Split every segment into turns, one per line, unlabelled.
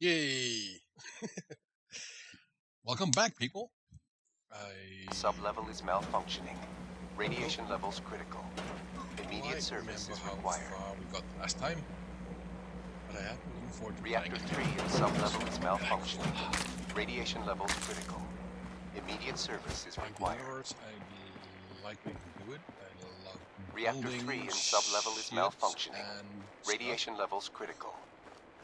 Yay! Welcome back, people.
Sublevel is malfunctioning. Radiation levels critical. Immediate service is required.
Far we got last time, but I have to look forward to
Reactor 3 in sublevel is malfunctioning. Radiation levels critical. Immediate service is required.
I likely to do it. I love
Reactor 3 in sublevel is malfunctioning. Radiation levels critical.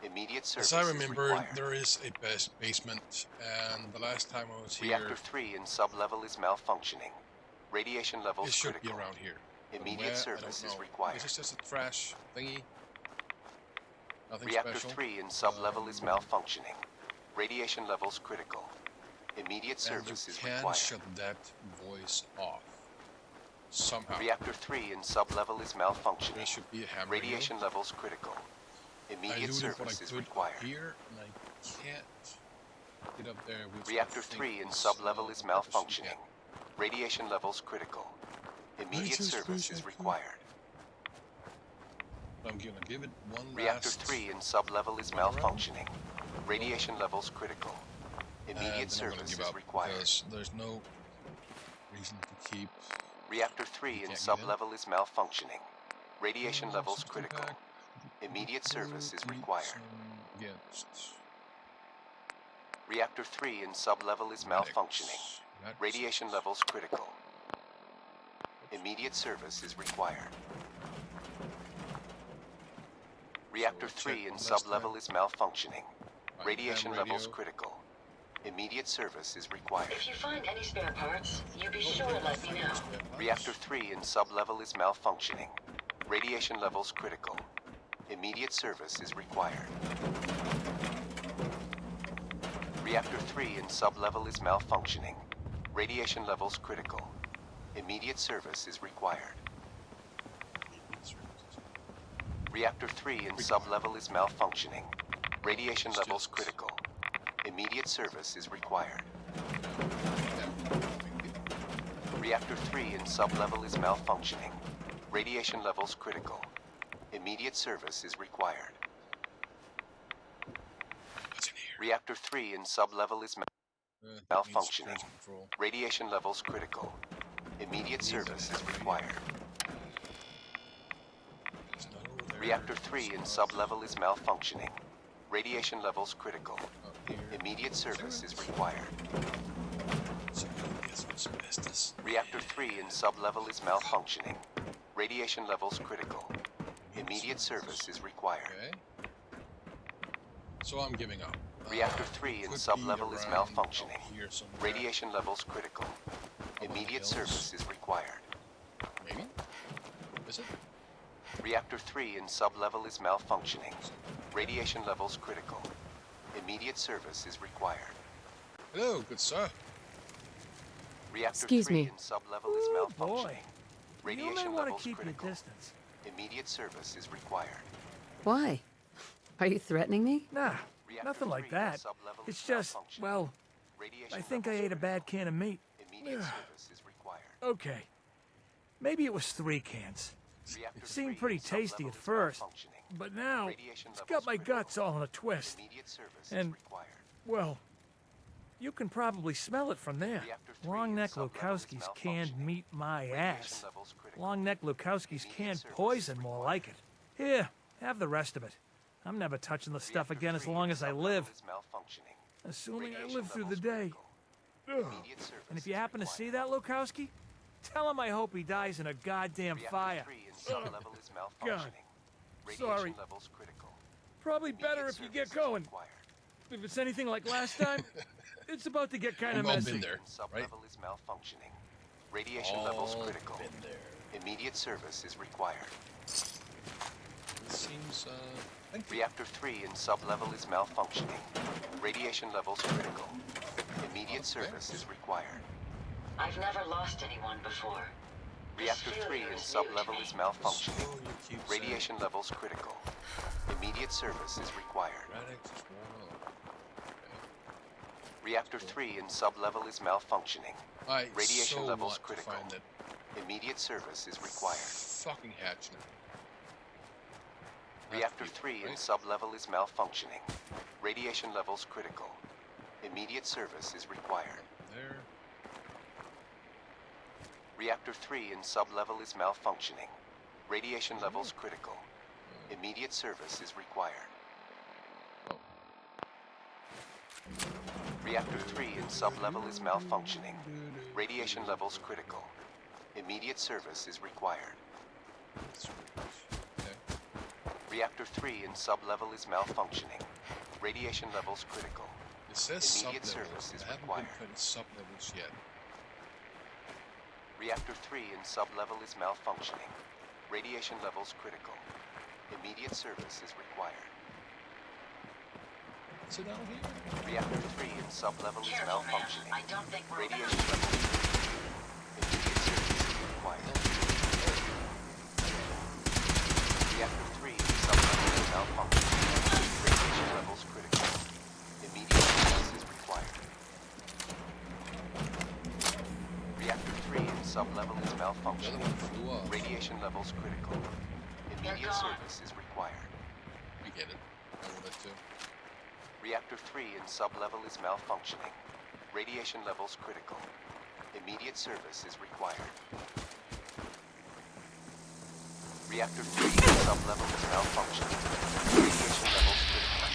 Immediate service
is required. As I remember,
required.
there is a basement, and the last time I was here,
Reactor 3 in sublevel is malfunctioning. Radiation levels
it should
critical.
be around here.
Immediate service is required.
This is just a trash thingy. Nothing
Reactor
special.
3 in sublevel is malfunctioning. Radiation levels critical. Immediate service is required.
You can shut that voice off somehow.
Reactor 3 in sublevel is malfunctioning.
There should be a hammer.
Radiation levels critical. Immediate service is required.
Here, and I can't get up there with
Reactor 3 in sublevel is malfunctioning. Radiation levels critical. Immediate service is required.
I'm gonna give it one
Reactor 3 in sublevel is malfunctioning. Radiation levels critical. Immediate service is required.
Because there's no reason to keep.
Reactor 3 in sublevel is malfunctioning. Radiation levels critical. Immediate service is required. Reactor 3 in sublevel is malfunctioning. Radiation levels critical. Immediate service is required. Reactor 3 in sublevel is malfunctioning. Radiation levels critical. Immediate service is required.
If you find any spare parts, you be sure to let me know.
Reactor 3 in sublevel is malfunctioning. Radiation levels critical. Immediate service is required. Reactor 3 in sublevel is malfunctioning. Radiation levels critical. Immediate service is required. Reactor 3 in sublevel is malfunctioning. Radiation levels critical. Immediate service is required. Reactor 3 in sublevel is malfunctioning. Radiation levels critical. Immediate service is required. Reactor 3 in sublevel is malfunctioning. Radiation levels critical. Immediate service is required. Reactor 3 in sublevel is malfunctioning. Radiation levels critical. Immediate service is required. Reactor 3 in sublevel is malfunctioning. Radiation levels critical. Immediate service is required.
So I'm giving up.
Reactor 3 in sublevel is malfunctioning. Radiation levels critical. Immediate service is required.
Maybe? Is it?
Reactor 3 in sublevel is malfunctioning. Radiation levels critical. Immediate service is required.
Hello, good sir.
Reactor 3 in sublevel is malfunctioning. Radiation levels critical. Immediate service is required.
Why? Are you threatening me?
Nah, nothing like that. It's just, well, I think I ate a bad can of meat.
Immediate service is required.
Okay. Maybe it was 3 cans. It seemed pretty tasty at first, but now it's got my guts all in a twist. And, well, you can probably smell it from there. Longneck Lukowski's canned meat my ass. Longneck Lukowski's canned poison, more like it. Here, have the rest of it. I'm never touching the stuff again as long as I live. Assuming I live through the day. Ugh. And if you happen to see that Lukowski, tell him I hope he dies in a goddamn fire. God. Sorry. Probably better if you get going. If it's anything like last time, it's about to get kind of messy.
Been there, right?
Sublevel is malfunctioning. Radiation levels critical. Immediate service is required.
It seems,
Reactor 3 in sublevel is malfunctioning. Radiation levels critical. Immediate service is required.
I've never lost anyone before.
Reactor 3 in sublevel is malfunctioning. Radiation levels critical. Immediate service is required. Reactor 3 in sublevel is malfunctioning. Radiation levels critical. Immediate service is required.
Fucking hatchet.
Reactor 3 in sub-level is malfunctioning. Radiation levels critical. Immediate service is required.
There.
Reactor 3 in sub-level is malfunctioning. Radiation levels critical. Immediate service is required.
Oh.
Reactor 3 in sub-level is malfunctioning. Radiation levels critical. Immediate service is required.
Okay.
Reactor 3 in sub-level is malfunctioning. Radiation levels critical.
It says
Immediate
sub-levels.
service is
I haven't
required.
been put in sub-levels yet.
Reactor 3 in sub-level is malfunctioning. Radiation levels critical. Immediate service is required.
Is it down here?
Reactor 3 in sub-level is
Careful, man.
malfunctioning.
I don't think we're
Radiation
about
levels critical. Immediate service is required. Reactor 3 in sub-level is malfunctioning. Radiation levels critical. Immediate service is required. Reactor 3 in sub-level is
The other
malfunctioning.
one flew off.
Radiation levels critical. Immediate service is required.
I get it. I will that too.
Reactor 3 in sub-level is malfunctioning. Radiation levels critical. Immediate service is required. Reactor 3 in sub-level is malfunctioning. Radiation levels critical.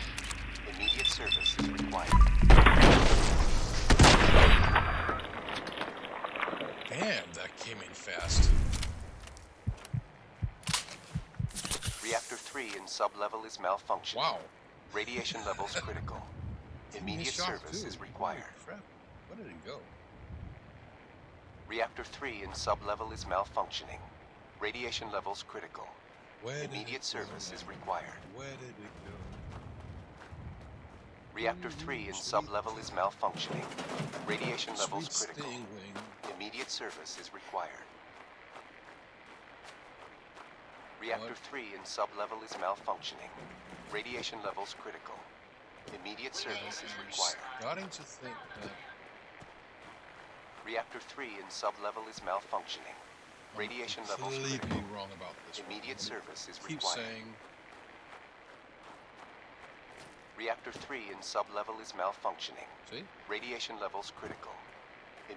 Immediate service is required.
Damn, that came in fast.
Reactor 3 in sub-level is malfunctioning.
Wow.
Radiation levels critical. Immediate
Shock,
service
too.
is required.
Holy crap. Where did it go?
Reactor 3 in sub-level is malfunctioning. Radiation levels critical.
Where did
Immediate
it go,
service is
man?
required.
Where did it go?
Reactor 3 in sub-level is malfunctioning. Radiation levels
Sweet
critical.
snailing.
Immediate service is required. Reactor 3 in sub-level is malfunctioning. Radiation levels critical. Immediate service is required.
Starting to think that
Reactor 3 in sub-level is malfunctioning. Radiation
I'm
levels
completely
critical.
wrong about this.
Immediate service is
Keep
required.
saying
Reactor 3 in sub-level is malfunctioning.
see?
Radiation levels critical.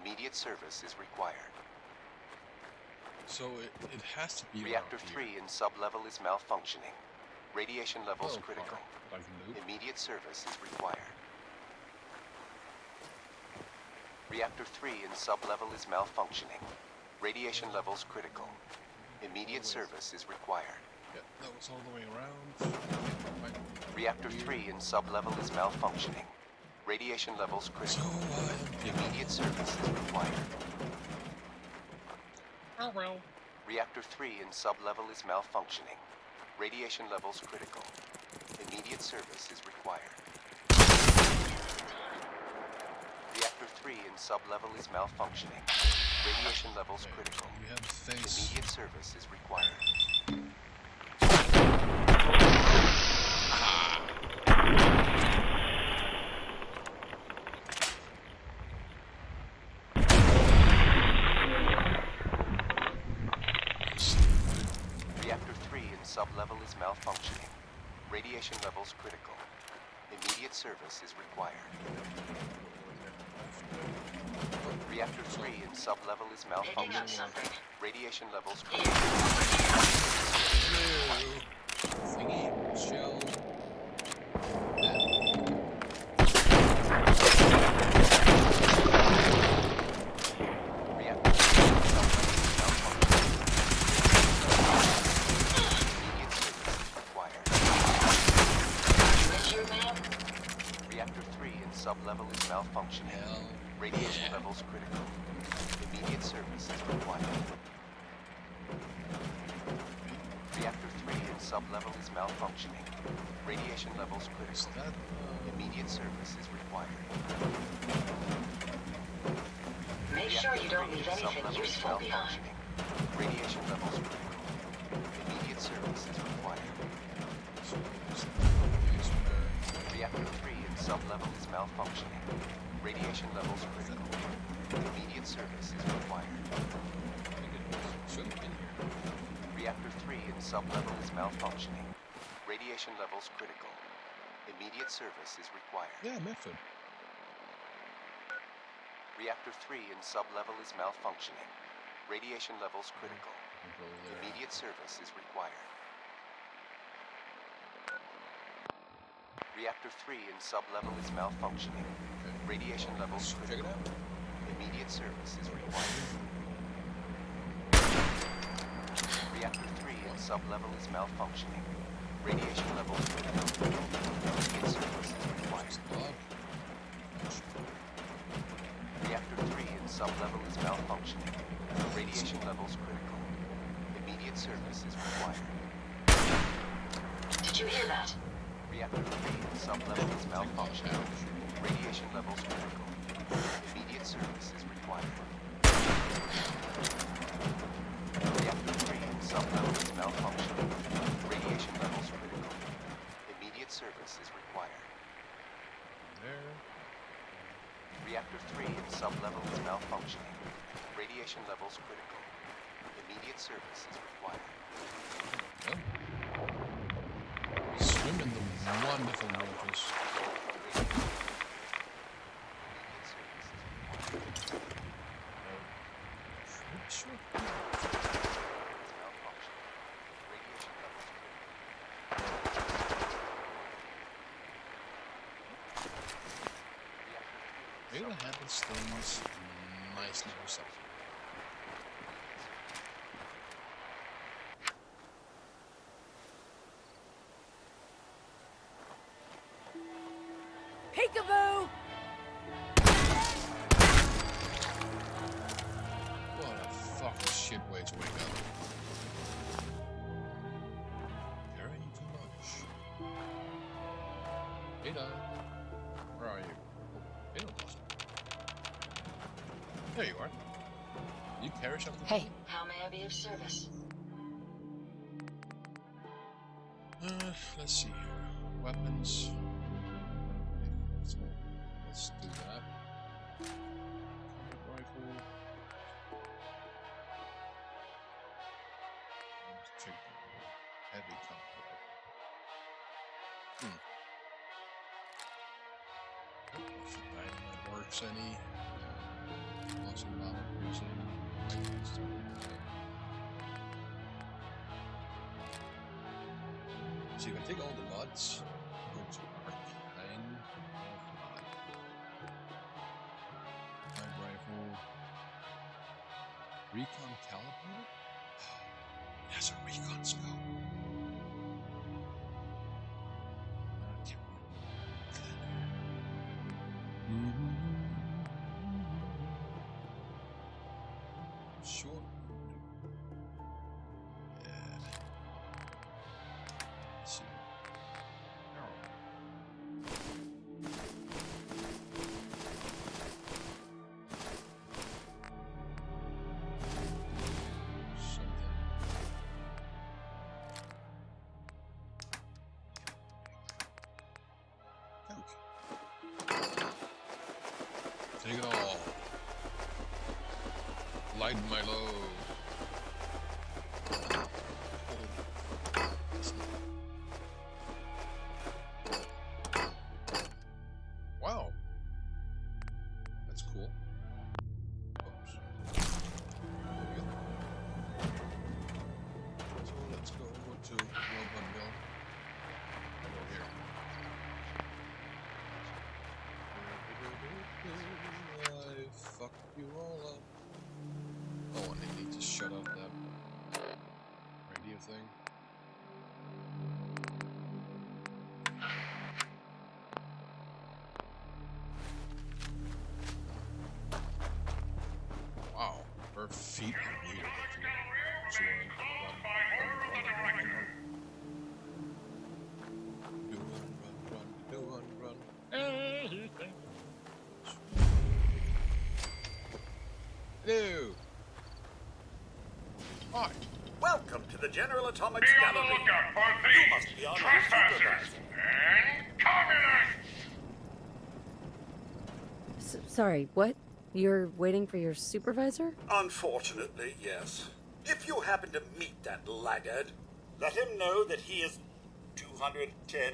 Immediate service is required.
So it has to be
Reactor
around
3
here.
in sub-level is malfunctioning. Radiation levels
Oh,
critical.
fuck. Like loop.
Immediate service is required. Reactor 3 in sub-level is malfunctioning. Radiation levels critical. Immediate service is required.
Yeah, that was all the way around. Right.
Reactor 3 in sub-level is malfunctioning. Radiation levels
So
critical.
I'm
Immediate service is required.
Oh well.
Reactor 3 in sub-level is malfunctioning. Radiation levels critical. Immediate service is required. Reactor 3 in sub-level is malfunctioning. Radiation levels critical.
We have a face.
Immediate service is required. Reactor 3 in sub-level is malfunctioning. Radiation levels critical. Immediate service is required. Reactor 3 in sub-level is
picking up
malfunctioning.
something.
Radiation levels critical.
Thingy, shell.
Reactor 3 in sub-level is malfunctioning. Immediate service is required.
Richard, man?
Reactor 3 in sub-level is malfunctioning.
Hell.
Radiation levels critical. Immediate service is required. Reactor 3 in sub-level is malfunctioning. Radiation levels
Is
critical.
that
Immediate service is required.
Make sure you don't leave anything
Sub-level is
useful behind.
malfunctioning. Radiation levels critical. Immediate service is required. Reactor 3 in sub-level is malfunctioning. Radiation levels critical. Immediate service is required.
should have been here?
Reactor 3 in sub-level is malfunctioning. Radiation levels critical. Immediate service is required.
Yeah, method.
Reactor 3 in sub-level is malfunctioning. Radiation levels critical. Immediate service is required. Reactor 3 in sub-level is malfunctioning. Radiation levels critical. Immediate service is required. Reactor 3 in sub-level is malfunctioning. Radiation levels critical. Immediate service is required. Reactor 3 in sub-level is malfunctioning. Radiation levels critical. Immediate service is required.
Did you hear that?
Reactor 3 in sub-level is malfunctioning. Radiation levels critical. Immediate service is required. Reactor 3 in sub-level is malfunctioning. Radiation levels critical. Immediate service is required.
There.
Reactor 3 in sub-level is malfunctioning. Radiation levels critical. Immediate service is required.
Yep. Swim in the wonderful waters.
Immediate service is required.
Sure.
Is malfunctioning. Radiation levels critical.
Maybe handles things nicely herself.
Peekaboo!
What a fucking shit way to wake up. Carrying too much. Ada, where are you? Oh, Ada lost me. There you are. You carry something?
Hey.
How may I be of service?
Let's see here. Weapons. So, let's do that. Combat rifle. Let's check the heavy combat rifle. If dynamite works any. Explosive bomb increasing. So you can take all the mods. Go to Arcane. Night rifle. Recon calibrator? There's a recon scope. Sure. Yeah. Let's see. Take it all. Lighten my load. Wow. That's cool. Oops. There we go. So let's go over to Robot Mill. Over here. I fuck you all up. Oh, and I need to shut off that radio thing. Wow, her feet are weird. So run. Hello. Hi.
Welcome to the General Atomics
Be on the
Gallery.
lookout for
You must
thieves,
be on
trespassers,
supervisor.
and communists!
Sorry, what? You're waiting for your supervisor?
Unfortunately, yes. If you happen to meet that laggard, let him know that he is, to 210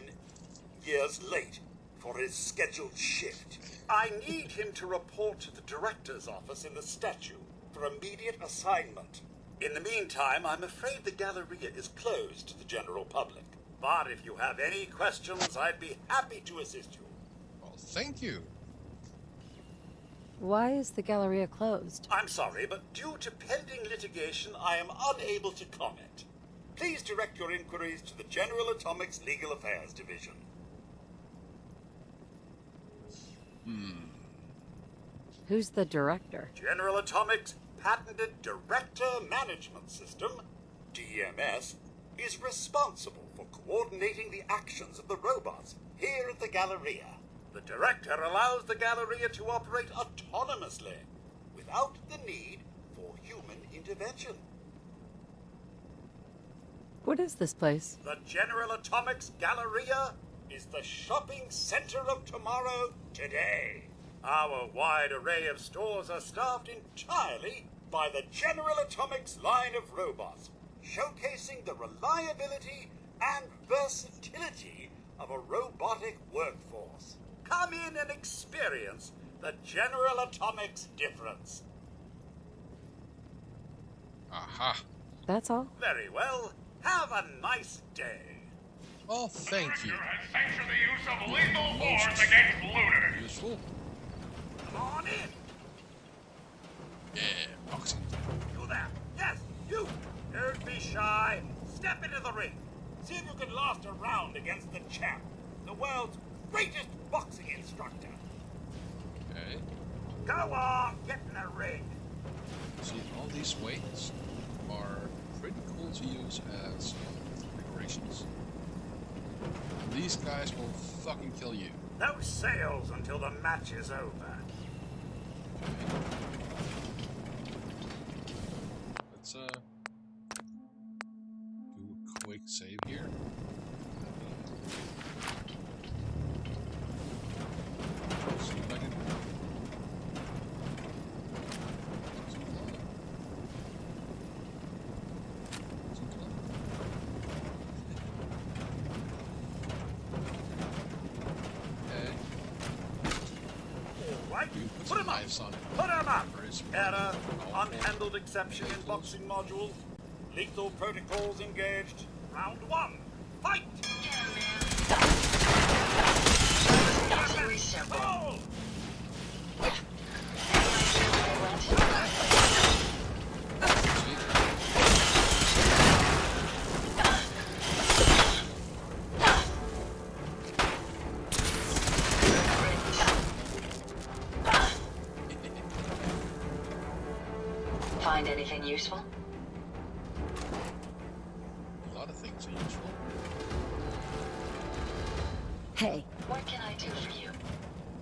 years late for his scheduled shift. I need him to report to the director's office in the statue for immediate assignment. In the meantime, I'm afraid the Galleria is closed to the general public. But if you have any questions, I'd be happy to assist you.
Well, thank you.
Why is the Galleria closed?
I'm sorry, but due to pending litigation, I am unable to comment. Please direct your inquiries to the General Atomics Legal Affairs Division.
Who's the director?
General Atomics' patented Director Management System, DMS, is responsible for coordinating the actions of the robots here at the Galleria. The Director allows the Galleria to operate autonomously, without the need for human intervention.
What is this place?
The General Atomics Galleria is the shopping center of tomorrow today. Our wide array of stores are staffed entirely by the General Atomics line of robots, showcasing the reliability and versatility of a robotic workforce. Come in and experience the General Atomics difference.
Aha.
That's all?
Very well. Have a nice day.
Well, thank you.
Director has sanctioned the use of lethal force against looters.
Useful.
Come on in.
Yeah, boxing.
You there. Yes, you. Don't be shy. Step into the ring. See if you can last a round against the champ, the world's greatest boxing instructor.
Okay.
Go on, get in the ring.
See, all these weights are pretty cool to use as decorations. These guys will fucking kill you.
No sales until the match is over.
Let's do a quick save here. See if I can. Okay.
All right,
You can put
put
some
him up.
knives on it.
Put him up.
Or is-
Error, unhandled exception in boxing modules. Lethal protocols engaged. Round one. Fight! Oh!
Find anything useful?
A lot of things are useful.
Hey,
What can I do for you?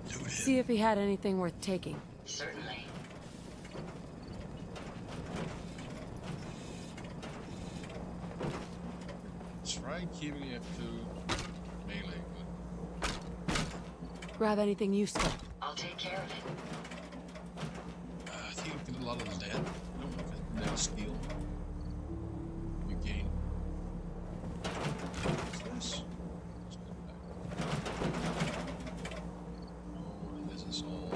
Loot him.
see if he had anything worth taking.
Certainly.
Try keeping it to melee.
Grab anything useful.
I'll take care of it.
I think you get a lot of lead. I don't know if it's lead steel. You gain. What's this? Let's go back. Oh, this is all.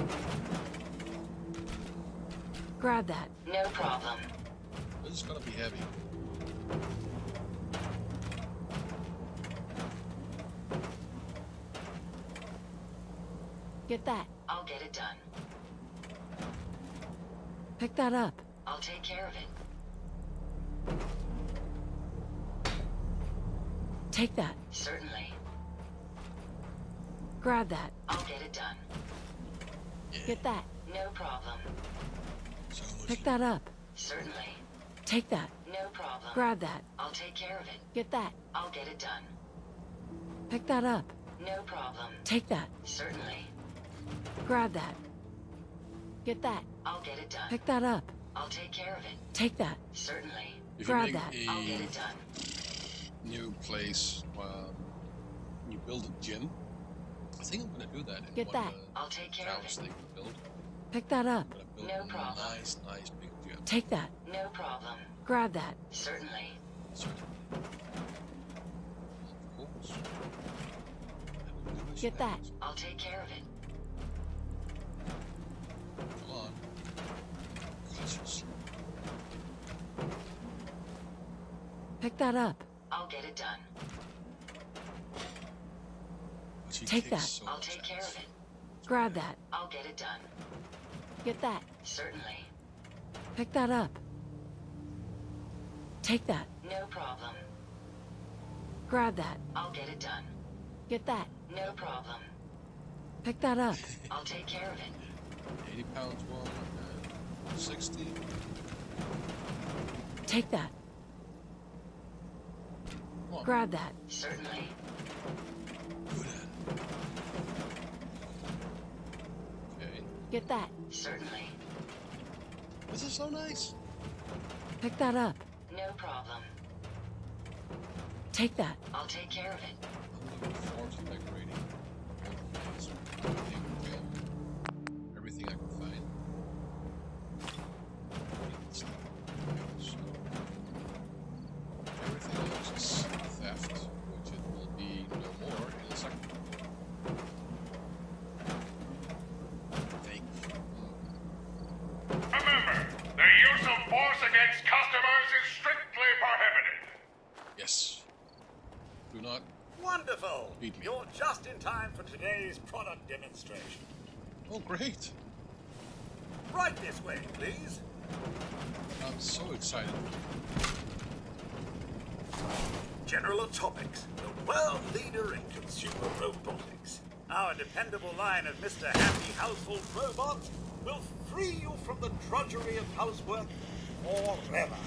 Grab that.
No problem.
This is gonna be heavy.
Get that.
I'll get it done.
Pick that up.
I'll take care of it.
Take that.
Certainly.
Grab that.
I'll get it done.
Get that.
No problem.
So much.
Pick that up.
Certainly.
Take that.
No problem.
Grab that.
I'll take care of it.
Get that.
I'll get it done.
Pick that up.
No problem.
Take that.
Certainly.
Grab that. Get that.
I'll get it done.
Pick that up.
I'll take care of it.
Take that.
Certainly.
If
Grab
you make
that.
I'll get
a
it done.
new place, you build a gym. I think I'm gonna do that. In
Get
one
that.
Of
I'll take
the
care of
towns
it.
they can build.
Pick that up.
I'm gonna build
No
a
problem.
nice big gym.
Take that.
No problem.
Grab that.
Certainly.
Certainly. Cool.
Get that.
I'll take care of it.
Come on. Cautious.
Pick that up.
I'll get it done.
But she
Take
takes
that.
so
I'll
much
take care of
action.
it.
Grab that.
I'll get it done.
Get that.
Certainly.
Pick that up. Take that.
No problem.
Grab that.
I'll get it done.
Get that.
No problem.
Pick that up.
I'll take care of it.
80 pounds one, and 60.
Take that.
Come on.
Grab that.
Certainly.
Good at it. Okay.
Get that.
Certainly.
This is so nice.
Pick that up.
No problem.
Take that.
I'll take care of it.
I'm looking forward to decorating. Everything I can find. So, everything else is theft, which it will be no more in a second. Thank you.
Remember, the use of force against customers is strictly prohibited.
Yes. Do not.
Wonderful!
Beat me.
You're just in time for today's product demonstration.
Oh, great.
Right this way, please.
I'm so excited.
General Atomics, the world leader in consumer robotics. Our dependable line of Mr. Happy household robots will free you from the drudgery of housework forever.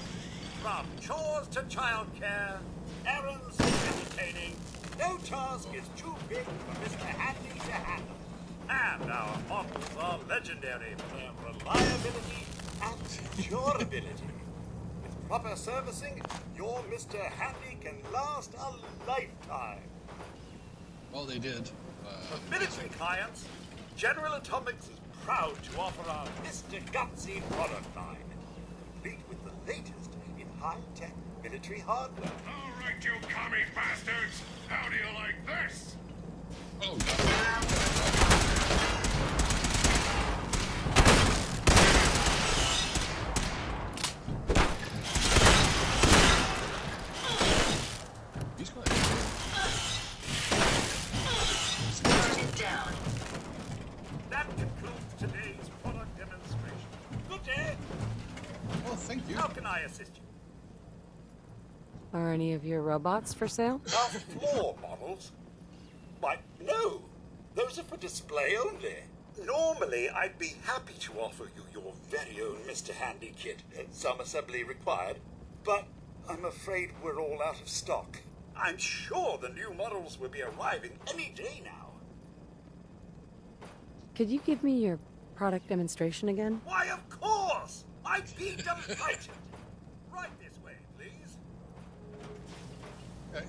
From chores to childcare, errands to entertaining, no task is too big for Mr. Handy to handle. And our models are legendary for their reliability and durability. With proper servicing, your Mr. Handy can last a lifetime.
Well, they did.
For military clients, General Atomics is proud to offer our Mr. Gutsy product line, complete with the latest in high-tech military hardware.
All right, you commie bastards. How do you like this?
Oh, God. He's going to
Target down.
That concludes today's product demonstration. Good day.
Oh, thank you.
How can I assist you?
Are any of your robots for sale?
Our floor models? Why, no. Those are for display only. Normally, I'd be happy to offer you your very own Mr. Handy kit, some assembly required, but I'm afraid we're all out of stock. I'm sure the new models will be arriving any day now.
Could you give me your product demonstration again?
Why, of course! I'd be delighted. Right this way, please.
Okay.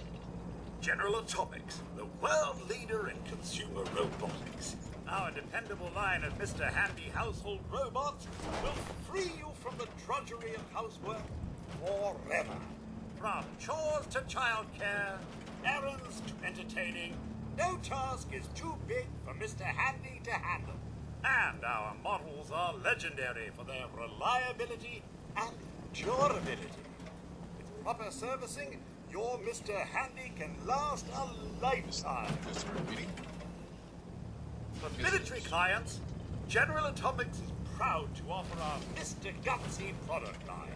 General Atomics, the world leader in consumer robotics. Our dependable line of Mr. Handy household robots will free you from the drudgery of housework forever. From chores to childcare, errands to entertaining, no task is too big for Mr. Handy to handle. And our models are legendary for their reliability and durability. With proper servicing, your Mr. Handy can last a lifetime.
Just repeating.
For military clients, General Atomics is proud to offer our Mr. Gutsy product line,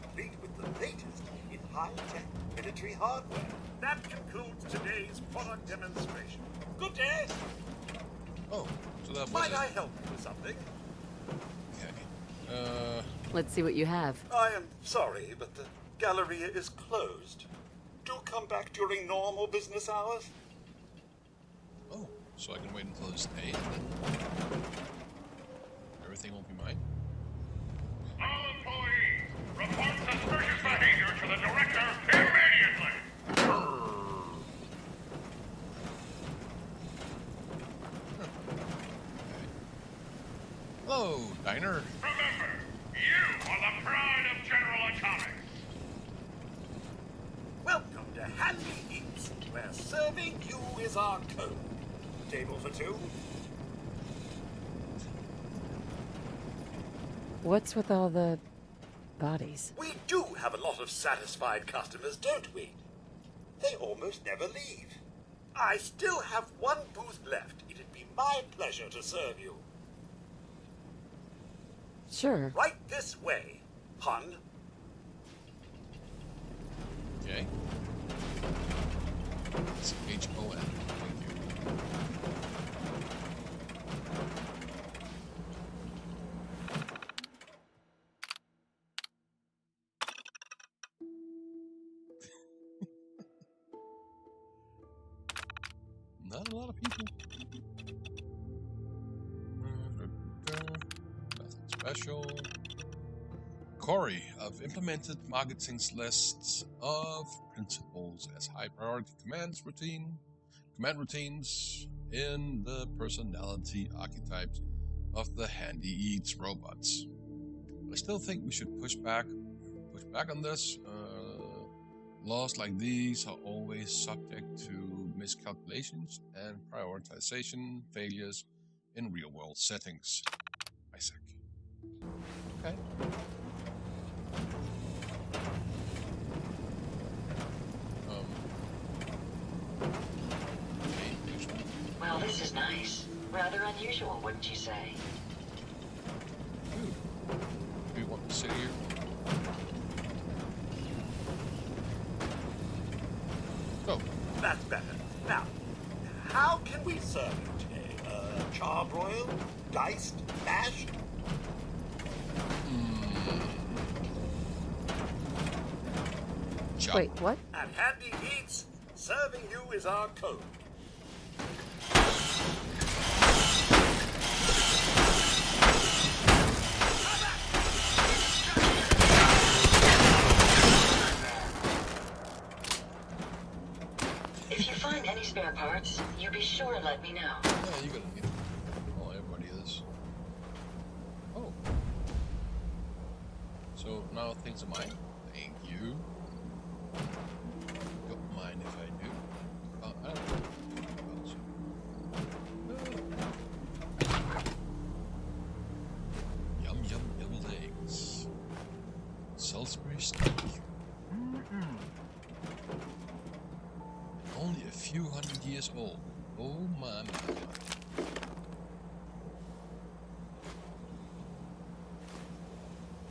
complete with the latest in high-tech military hardware. That concludes today's product demonstration. Good day.
Oh, so that was
Might
it.
I help you with something?
Okay.
Let's see what you have.
I am sorry, but the Galleria is closed. Do come back during normal business hours.
Oh, so I can wait until it's paid and then everything will be mine?
All employees, report suspicious behavior to the director immediately.
Hello, Diner.
Remember, you are the pride of General Atomics.
Welcome to Handy Eats, where service Serving you is our code. Table for two?
What's with all the bodies?
We do have a lot of satisfied customers, don't we? They almost never leave. I still have one booth left. It'd be my pleasure to serve you.
Sure.
Right this way, Hun.
Okay. It's H-O-N. Thank you. Not a lot of people. Nothing special. Corey, I've implemented marketing's lists of principles as high priority command routines in the personality archetypes of the Handy Eats robots. I still think we should push back on this. Laws like these are always subject to miscalculations and prioritization failures in real-world settings. Isaac. Okay.
Well, this is nice. Rather unusual, wouldn't you say?
Do you want to sit here? Oh.
That's better. Now, how can we serve you today? Charbroiled? Diced? Mashed?
Wait, what?
At Handy Eats, serving you is our code.
If you find any spare parts, you be sure and let me know.
Yeah, you gotta need it. Oh, everybody is. Oh. So now things are mine. Thank you. Don't mind if I do. I don't know. Yum, yum, deviled eggs. Salisbury steak. Only a few hundred years old. Oh my.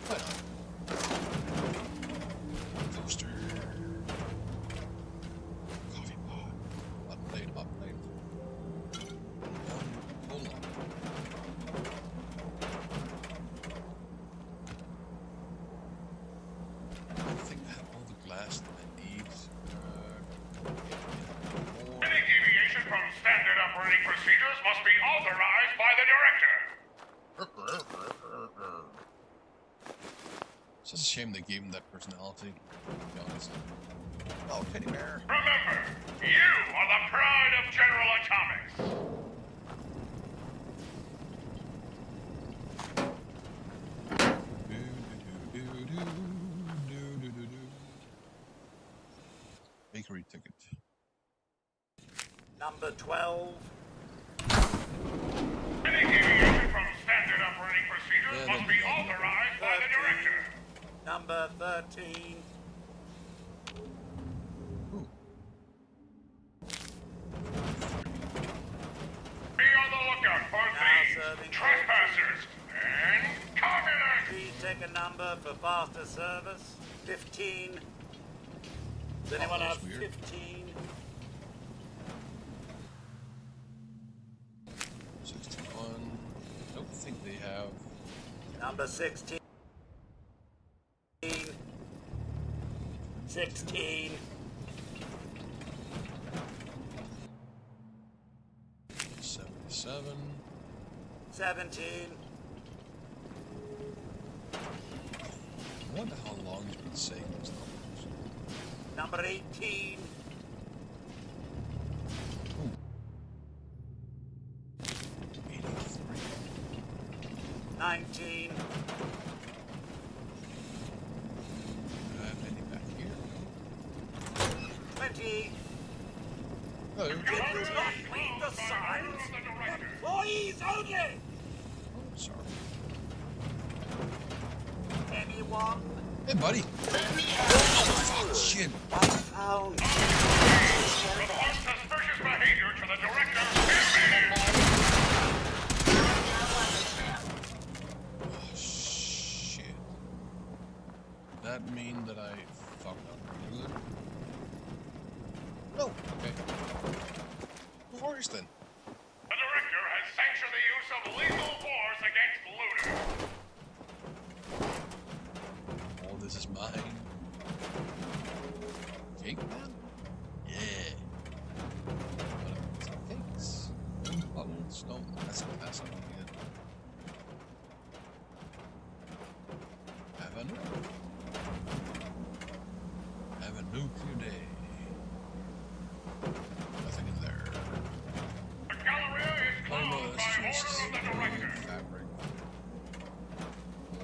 Why not? Toaster. Coffee pot. Hot plate, hot plate. Hold on. I think I have all the glass that I need.
Any deviation from standard operating procedures must be authorized by the director.
It's just a shame they gave him that personality, to be honest. Oh, teddy bear.
Remember, you are the pride of General Atomics. Bakery ticket.
Number 12.
Any deviation from standard operating procedures must be authorized by the director.
Number 13.
Ooh.
Be on the lookout for thieves,
serving
trespassers, and communists.
Please take a number for faster service. 15. Does anyone
that's
have
weird.
15?
61. Don't think they have.
Number 16. 16.
77.
17.
I wonder how long he's been saying those numbers.
Number 18.
Ooh. 83.
19.
Do I have any back here?
20.
Hello.
Did you not read the signs? Employees only!
Oh, sorry.
Anyone?
Hey, buddy.
Let me have
Oh, shit.
I found
Report suspicious behavior to the director immediately.
Oh, shit. That mean that I fucked up pretty good? No. Okay. No worries then.
The director has sanctioned the use of lethal force against looters.
All this is mine. Cake man? Yeah. Cakes. Bubbles. No, that's not good. Have a nuclear day. Nothing in there.
The Galleria is
Oh no,
closed
that's
by
just
order of the director.
fabric. Oh,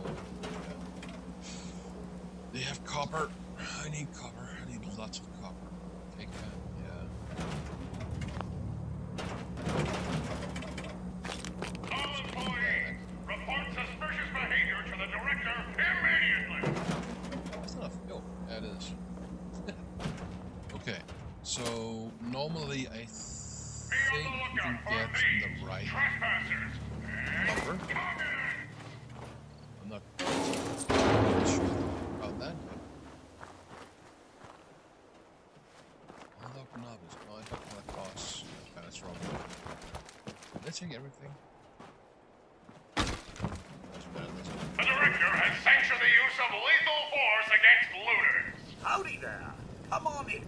yeah. They have copper. I need copper. I need lots of copper. Take that, yeah.
All employees, report suspicious behavior to the director immediately.
That's not a field. Yeah, it is. Okay, so normally I
Be
think
on the
you can
lookout for
get
thieves,
the right
trespassers, and
number.
communists.
I'm not really sure about that, but unlock novice. No, I thought that costs. Okay, that's wrong. Let's check everything. That's better than this.
The director has sanctioned the use of lethal force against looters.
Howdy there. Come on in.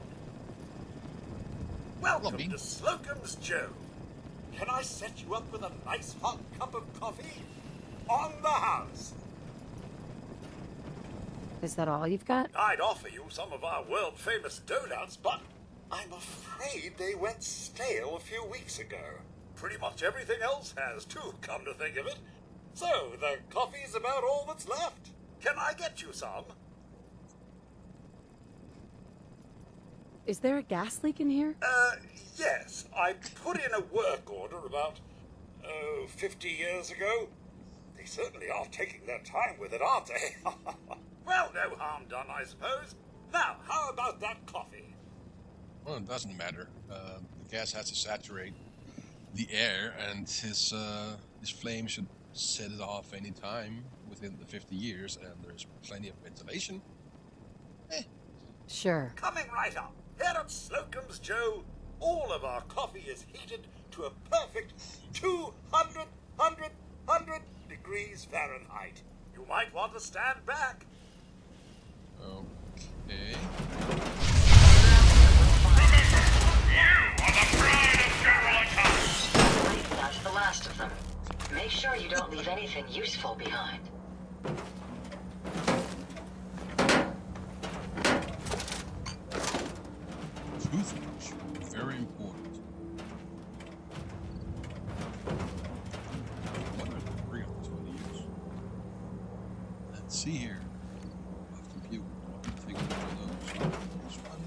Welcome
Lobby.
to Slocum's Joe. Can I set you up with a nice hot cup of coffee? On the house.
Is that all you've got?
I'd offer you some of our world-famous donuts, but I'm afraid they went stale a few weeks ago. Pretty much everything else has, too, come to think of it. So, the coffee's about all that's left. Can I get you some?
Is there a gas leak in here?
Yes. I put in a work order about, 50 years ago. They certainly are taking their time with it, aren't they? Well, no harm done, I suppose. Now, how about that coffee?
Well, it doesn't matter. The gas has to saturate the air, and his flame should set it off any time within the 50 years, and there's plenty of ventilation.
Sure.
Coming right up. Here at Slocum's Joe, all of our coffee is heated to a perfect 200 degrees Fahrenheit. You might want to stand back.
Okay.
You are the pride of General Attack.
That's the last of them. Make sure you don't leave anything useful behind.
Toothbrush, very important. What are the real 20 years? Let's see here. Of compute. What do you think of those? This one.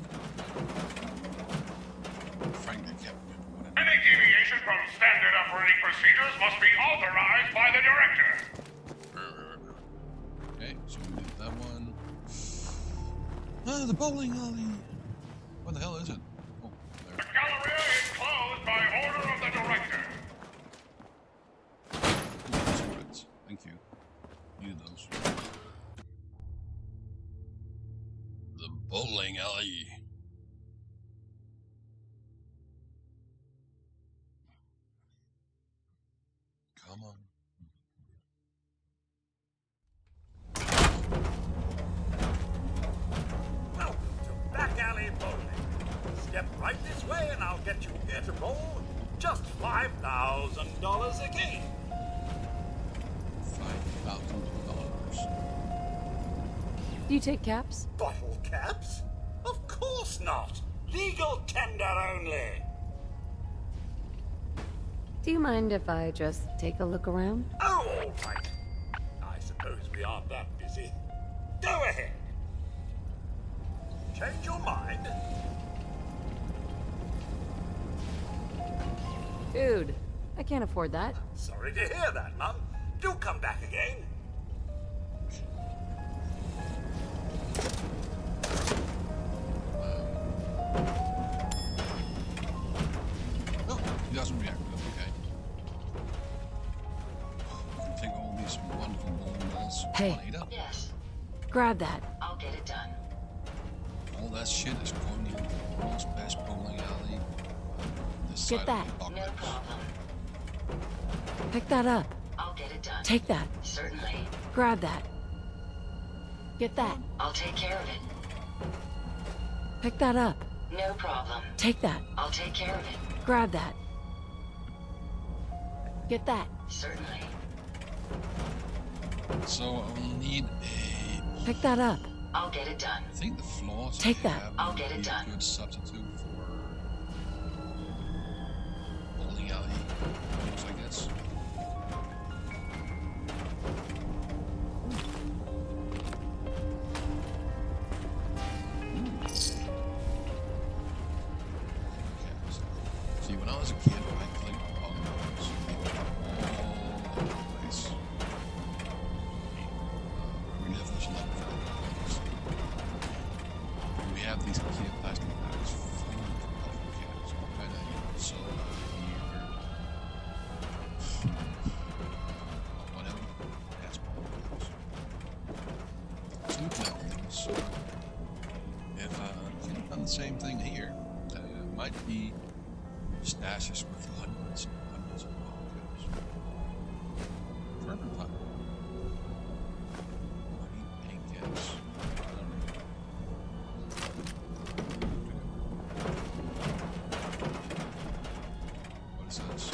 Frankly, I can't remember what I
Any deviation from standard operating procedures must be authorized by the director.
Okay, so we did that one. The bowling alley. What the hell is it? Oh,
The
there.
Galleria is closed by order of the director.
Ooh, cigarettes. Thank you. Needed those. The bowling alley. Come on.
Welcome to Back Alley Bowling. Step right this way and I'll get you here to bowl just $5,000 a game.
$5,000.
Do you take caps?
Bottle caps? Of course not. Legal tender only.
Do you mind if I just take a look around?
Oh, all right. I suppose we aren't that busy. Go ahead. Change your mind?
Dude, I can't afford that.
Sorry to hear that, Mum. Do come back again.
Oh, he doesn't react. Okay. We can take all these wonderful bowling balls.
Hey.
Ada.
Yes,
Grab that.
I'll get it done.
All that shit is going in the world's best bowling alley. This
Get
side
that.
of the
No
apocalypse.
problem.
Pick that up.
I'll get it done.
Take that.
Certainly.
Grab that. Get that.
I'll take care of it.
Pick that up.
No problem.
Take that.
I'll take care of it.
Grab that. Get that.
Certainly.
So I'll need a.
Pick that up.
I'll get it done.
I think the floors
Take
I
that.
have
I'll
would
get it
be
done.
a good substitute for bowling alley floors, I guess. See, when I was a kid, I clicked on those. They were all over the place. We live in a lot of things. We have these clear plastic bags full of cans, all kind of soda, beer, whatever. That's all. So we collect things. So if I could have done the same thing here, might be stashes with hundreds and hundreds of molecules. Turpentine. Money, paint cans. I don't know. What is this?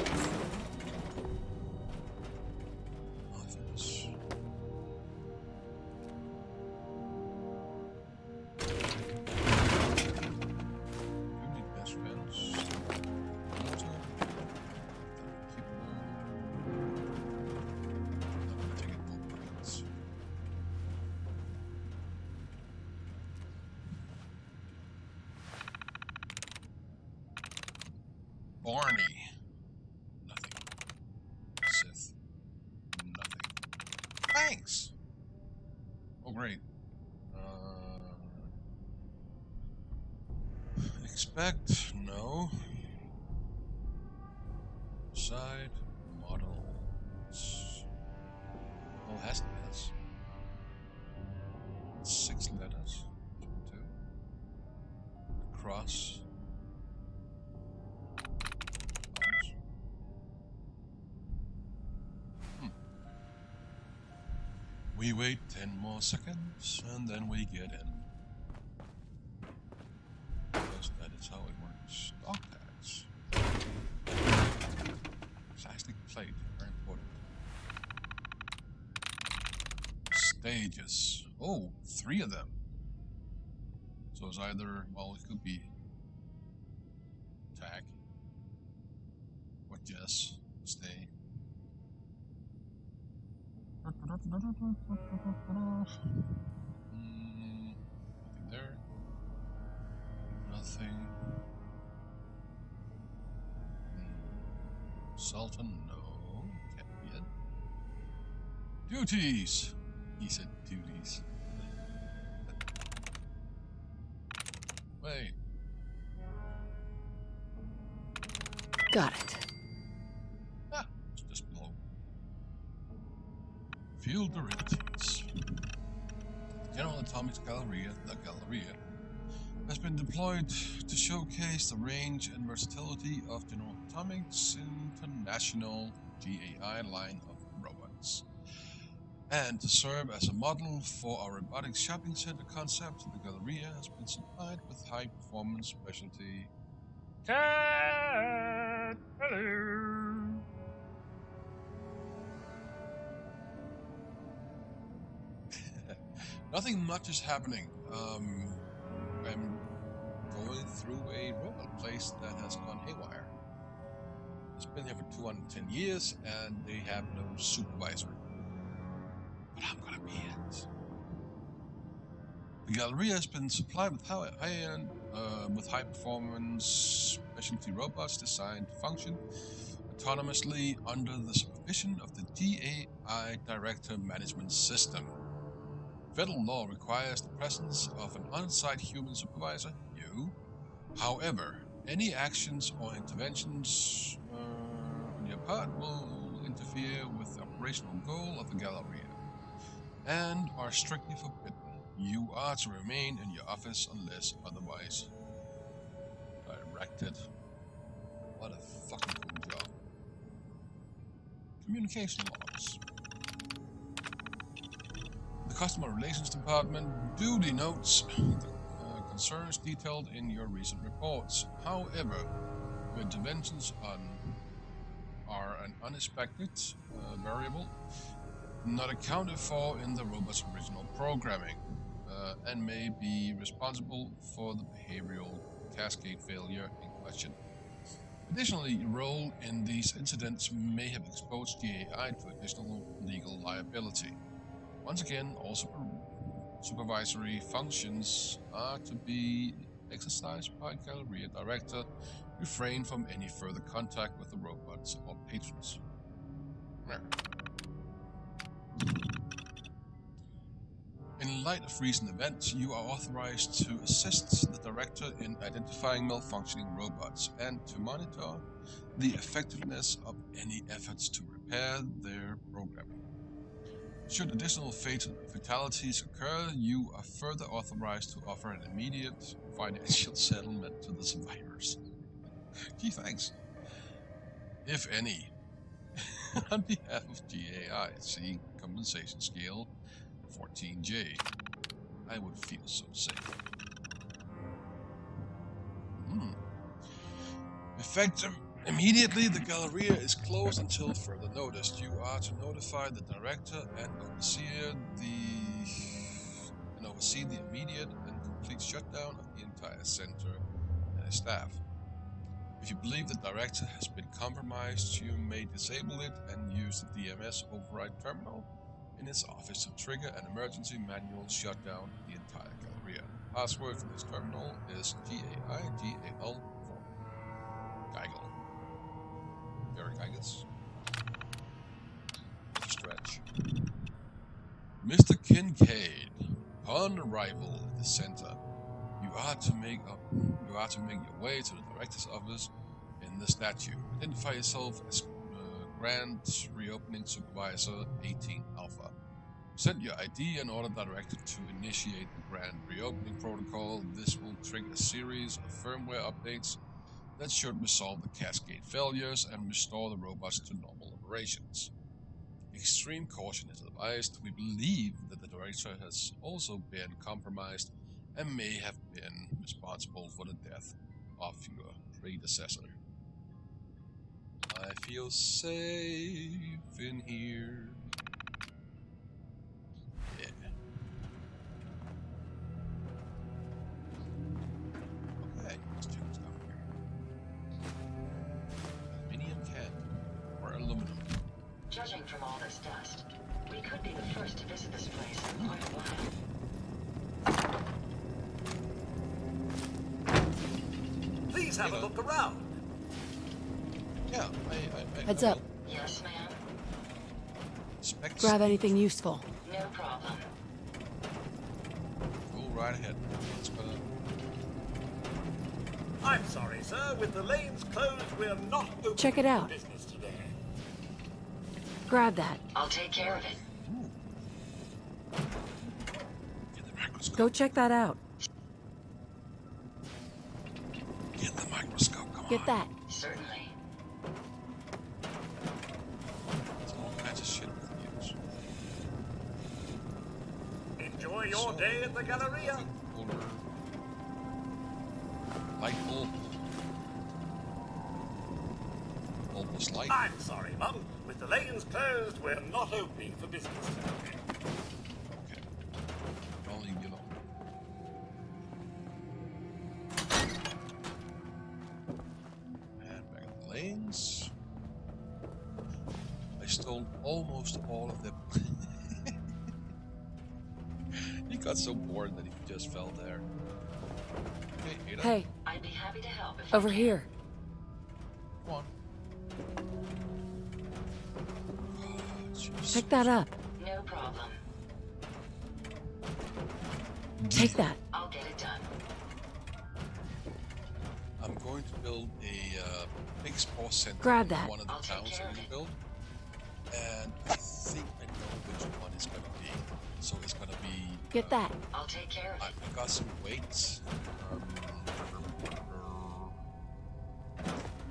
Others. You need best friends. Barney. Nothing. Sith. Nothing. Thanks! Oh, great. Expect? No. Side. Models. Oh, has this. 6 letters. 2. Cross. We wait 10 more seconds, and then we get in. Because that is how it works. Dog tags. Plastic plate, very important. Stages. Oh, 3 of them. So it's either, well, it could be tag. Or just stay. Nothing there. Nothing. Sultan, no. Can't be it. Duties! He said duties. Wait.
Got it.
Ah, it's just below. Field derivatives. General Atomics Galleria, the Galleria, has been deployed to showcase the range and versatility of General Atomics' international GAI line of robots. And to serve as a model for our robotics shopping center concept, the Galleria has been supplied with high-performance specialty.
Ted! Hello!
Nothing much is happening. I'm going through a robot place that has gone haywire. It's been here for 210 years, and they have no supervisor. But I'm gonna be it. The Galleria has been supplied with high-end, with high-performance specialty robots designed to function autonomously under the supervision of the GAI Director Management System. Federal law requires the presence of an on-site human supervisor, you. However, any actions or interventions on your part will interfere with the operational goal of the Galleria and are strictly forbidden. You are to remain in your office unless otherwise directed. What a fucking cool job. Communication logs. The Customer Relations Department duly notes the concerns detailed in your recent reports. However, your interventions are an unexpected variable not accounted for in the robot's original programming and may be responsible for the behavioral cascade failure in question. Additionally, your role in these incidents may have exposed GAI to additional legal liability. Once again, all supervisory functions are to be exercised by Galleria Director. Refrain from any further contact with the robots or patrons. In light of recent events, you are authorized to assist the Director in identifying malfunctioning robots and to monitor the effectiveness of any efforts to repair their programming. Should additional fatalities occur, you are further authorized to offer an immediate financial settlement to the survivors. Gee, thanks. If any, on behalf of GAI, see compensation scale 14J. I would feel so safe. Effective immediately, the Galleria is closed until further notice. You are to notify the Director and oversee the immediate and complete shutdown of the entire center and its staff. If you believe the Director has been compromised, you may disable it and use the DMS override terminal in its office to trigger an emergency manual shutdown of the entire Galleria. Password for this terminal is GAIGAL4. Geigel. Very Geigels. Stretch. Mr. Kincaid, upon arrival at the center, you are to make your way to the Director's office in the statue. Identify yourself as Grand Reopening Supervisor 18 Alpha. Present your ID and order the Director to initiate the Grand Reopening Protocol. This will trigger a series of firmware updates that should resolve the cascade failures and restore the robots to normal operations. Extreme caution is advised. We believe that the Director has also been compromised and may have been responsible for the death of your predecessor. I feel safe in here. Yeah. Okay, let's check this out here. Aluminium can or aluminum.
Judging from all this dust, we could be the first to visit this place in quite a while.
Please have a look around.
Yeah, I
Heads up.
Yes, ma'am.
Grab anything useful.
No problem.
Go right ahead. Let's go.
I'm sorry, sir. With the lanes closed, we're not open
Check it out.
for business today.
Grab that.
I'll take care of it.
Get the microscope.
Go check that out.
Get the microscope. Come
Get
on.
that.
Certainly.
There's all kinds of shit we can use.
Enjoy your day at the Galleria.
Holder. Light bulb. Bulbous light.
I'm sorry, Mum. With the lanes closed, we're not opening for business today.
Okay. I'll leave you alone. And back in the lanes. I stole almost all of them. He got so bored that he just fell there. Okay, Ada.
Hey,
I'd be happy to help if I
over
can.
here.
Come on. Oh, jeez.
Pick that up.
No problem.
Take that.
I'll get it done.
I'm going to build a big sports center
Grab
in
that.
one of the
I'll take
towns
care
I'm
of
going
it.
to build. And I think I know which one it's going to be. So it's going to be...
Get that.
I'll take care of
I
it.
got some weights.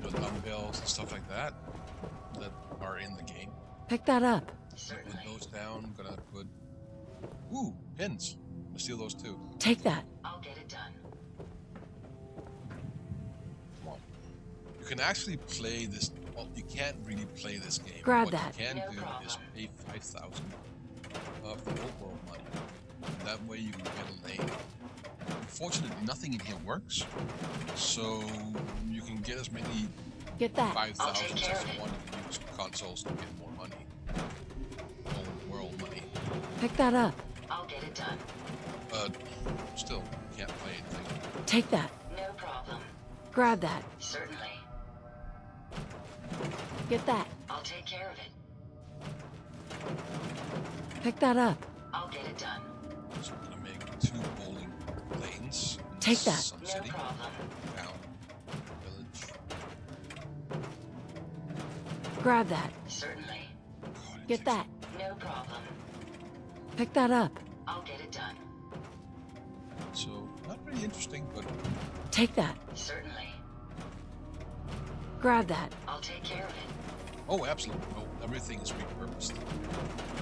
Dumbbells and stuff like that that are in the game.
Pick that up.
Put
Certainly.
those down. I'm gonna put... Ooh, pins. I'm gonna steal those too.
Take that.
I'll get it done.
Come on. You can actually play this... Well, you can't really play this game.
Grab
what
that.
you can
No
do is
problem.
pay 5,000 of the overall money. And that way you can get a lane. Unfortunately, nothing in here works. So you can get as many
Get that.
5,000
care
as
of
you
it.
want. You can use consoles to get more money. More world money.
Pick that up.
I'll get it done.
But still, you can't play anything.
Take that.
No problem.
Grab that.
Certainly.
Get that.
I'll take care of it.
Pick that up.
I'll get it done.
So I'm gonna make 2 bowling lanes. In
Take that.
Some
No
city,
problem.
town, village.
Grab that.
Certainly.
God, it
Get
takes-
that.
No problem.
Pick that up.
I'll get it done.
So not really interesting, but
Take that.
Certainly.
Grab that.
I'll take care of it.
oh, absolutely. No, everything is repurposed.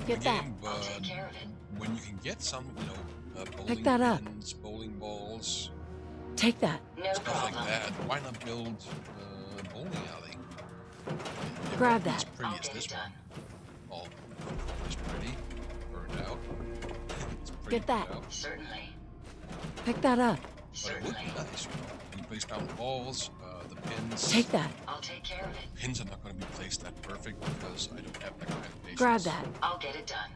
Get
The
that.
game,
I'll
but
take care of it.
when you can get some, bowling
that up.
pins, bowling balls,
Take that.
No
stuff
problem.
like that, why not build a bowling alley? It
Grab
won't be as
that.
pretty
I'll
as
get
this
it
one.
done.
Oh, it's pretty. Burned out. It's pretty
Get that.
burned out.
Certainly.
Pick that up.
But it would
Certainly.
be nice, When you place down the balls, the pins.
Take that.
I'll take care of it.
Pins are not going to be placed that perfect because I don't have that kind of patience.
Grab that.
I'll get it done.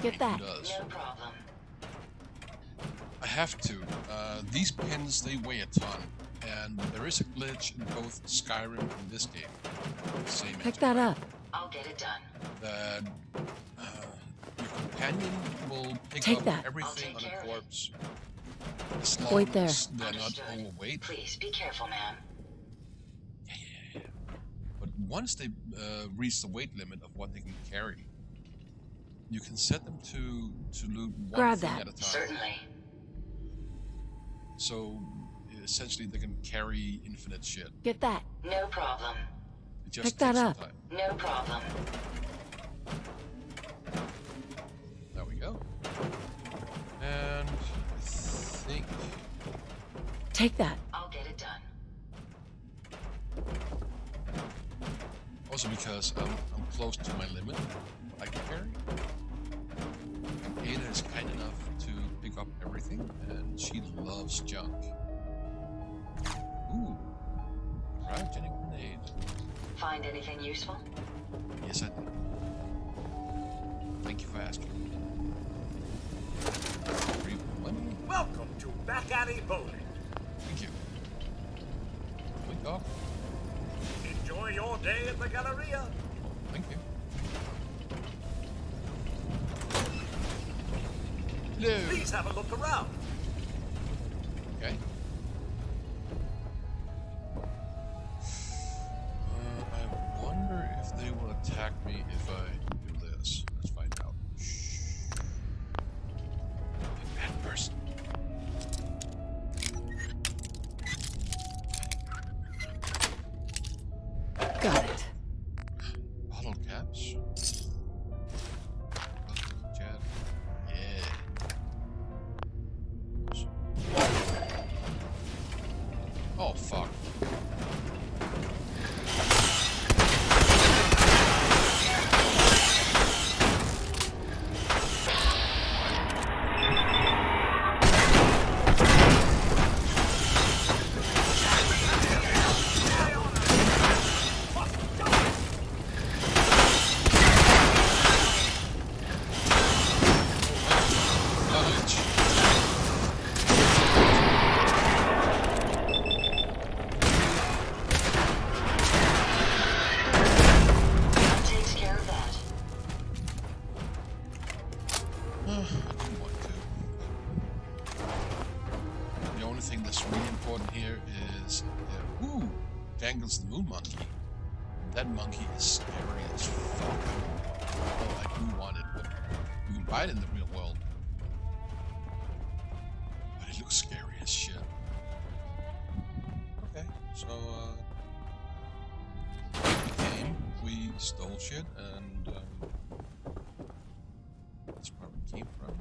Get that.
Who does?
No problem.
I have to. These pins, they weigh a ton. And there is a glitch in both Skyrim and this game. Same
Pick that up.
I'll get it done.
That your companion will pick
Take
up
that.
everything
I'll
on
take
a
care of it.
corpse. As long
Wait there.
as they're not
Understood.
overweight.
Please be careful, ma'am.
Yeah. But once they reach the weight limit of what they can carry, you can set them to loot one
Grab
thing
that.
at a time.
Certainly.
So essentially, they can carry infinite shit.
Get that.
No problem.
It just
Pick that
takes some
up.
time.
No problem.
There we go. And I think
Take that.
I'll get it done.
also because I'm close to my limit, what I can carry. And Ada is kind enough to pick up everything, and she loves junk. Ooh, cryogenic grenade.
Find anything useful?
Yes, I did. Thank you for asking. Free money.
Welcome to Back Alley Bowling.
Thank you. Wake up.
Enjoy your day at the Galleria.
Thank you. Hello.
Please have a look around.
Okay. I wonder if they will attack me if I do this. Let's find out. Shh. Bad person.
Got it.
Bottle caps. Jet. Yeah. Oh, fuck. Angles the moon monkey. That monkey is scary as fuck. Oh, I do want it, but you can buy it in the real world. But it looks scary as shit. Okay, so we came, we stole shit, and that's where we came from.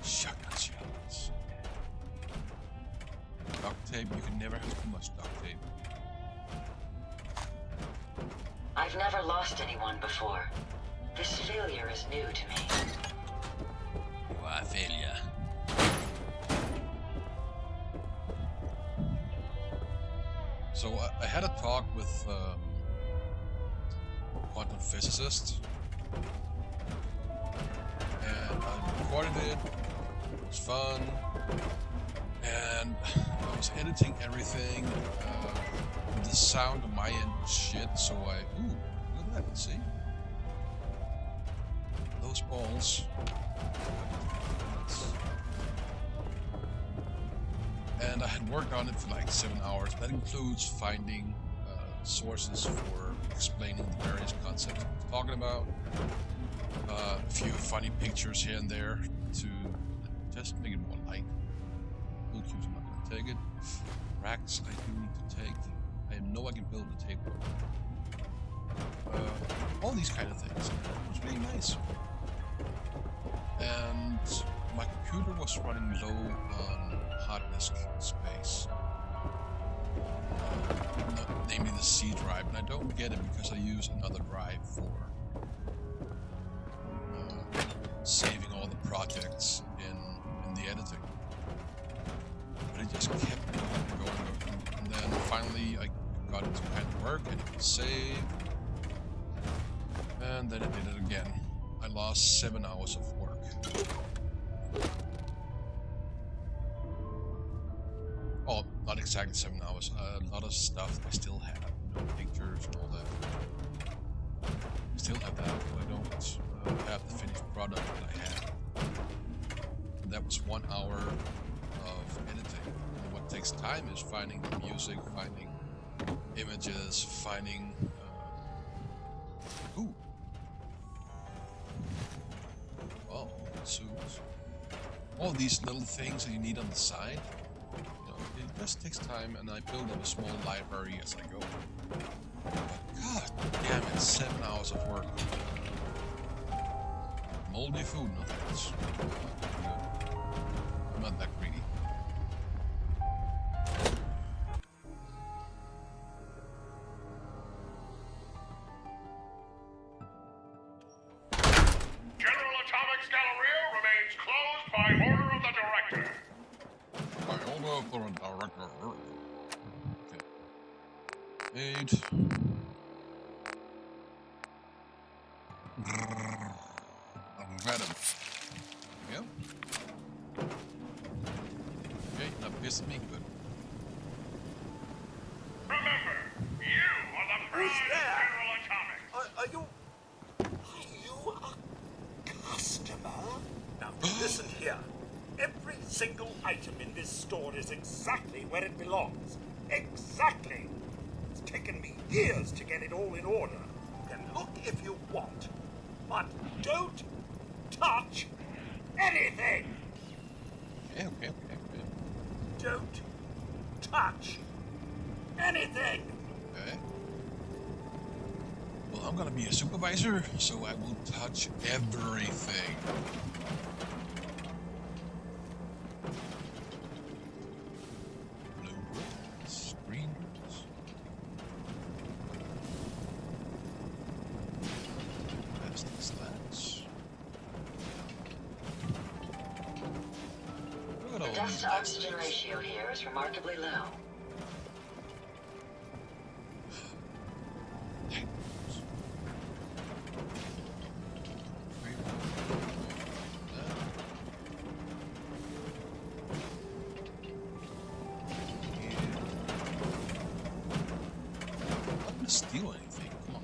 Shotgun shells. Duct tape, you can never have too much duct tape.
I've never lost anyone before. This failure is new to me.
You are a failure. So I had a talk with a quantum physicist, and I recorded it. It was fun, and I was editing everything. The sound on my end was shit, so ooh, look at that, see? Those balls. And I had worked on it for like 7 hours. That includes finding sources for explaining the various concepts I was talking about. A few funny pictures here and there to just make it more light. Blue cubes, I'm not going to take it. Racks I do need to take. I know I can build a table. All these kind of things. It was really nice. And my computer was running low on hard disk space. Namely the C drive, and I don't get it because I use another drive for saving all the projects in the editing. But it just kept going. And then finally I got it to kind of work and it was saved. And then it did it again. I lost 7 hours of work. Oh, not exactly 7 hours. A lot of stuff I still have, pictures and all that. I still have that, but I don't have the finished product that I had. And that was 1 hour of editing. And what takes time is finding the music, finding images, finding ooh. Oh, suits. All these little things that you need on the side. It just takes time, and I build up a small library as I go. But god damn it, 7 hours of work. Moldy food, no thanks. I'm not that greedy.
General Atomics Galleria remains closed by order of the Director.
By order for a director. Okay. 8. Venom. Yep. Okay, that pissed me good.
Remember, you are the
Who's
prize
there?
General Atomics.
Are you a customer? Now, listen here. Every single item in this store is exactly where it belongs. Exactly. It's taken me years to get it all in order. You can look if you want, but don't touch anything.
Okay.
Don't touch anything.
Okay. Well, I'm gonna be a supervisor, so I will touch everything. Blue roots, green roots. Plastic slats. Look at all
The
these
dust-to-oxygen
nice things.
ratio here is remarkably low.
Steal anything. Come on.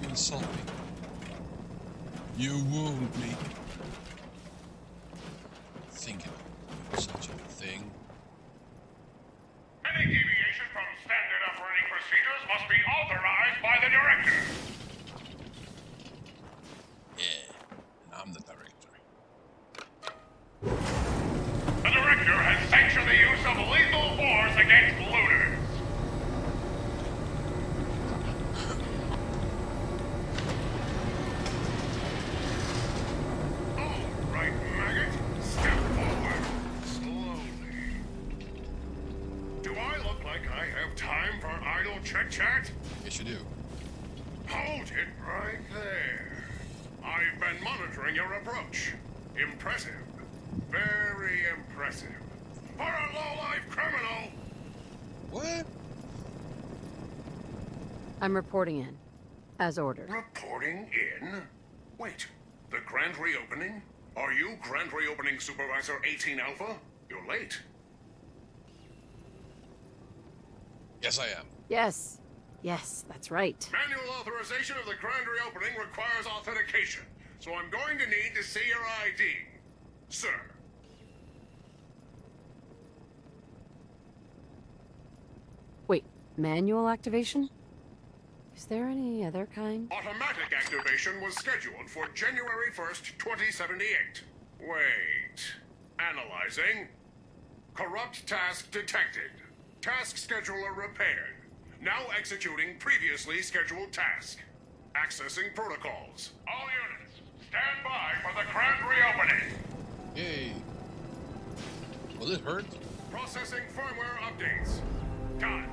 You insult me. You wound me. Think about it.
must be authorized by the director.
Yeah, and I'm the director.
The director has sanctioned the use of lethal force against looters. All right, maggot. Step forward. Slowly. Do I look like I have time for idle chit-chat?
Yes, you do.
Hold it right there. I've been monitoring your approach. Impressive. Very impressive. For a low-life criminal!
What?
I'm reporting in. As ordered.
Reporting in? Wait, the grand reopening? Are you Grand Reopening Supervisor 18 Alpha? You're late.
Yes, I am.
Yes. Yes, that's right.
Manual authorization of the grand reopening requires authentication, so I'm going to need to see your ID. Sir.
Wait, manual activation? Is there any other kind?
Automatic activation was scheduled for January 1st, 2078. Wait. Analyzing. Corrupt task detected. Task scheduler repaired. Now executing previously scheduled task. Accessing protocols. All units, stand by for the grand reopening.
Yay. Will it hurt?
Processing firmware updates. Done.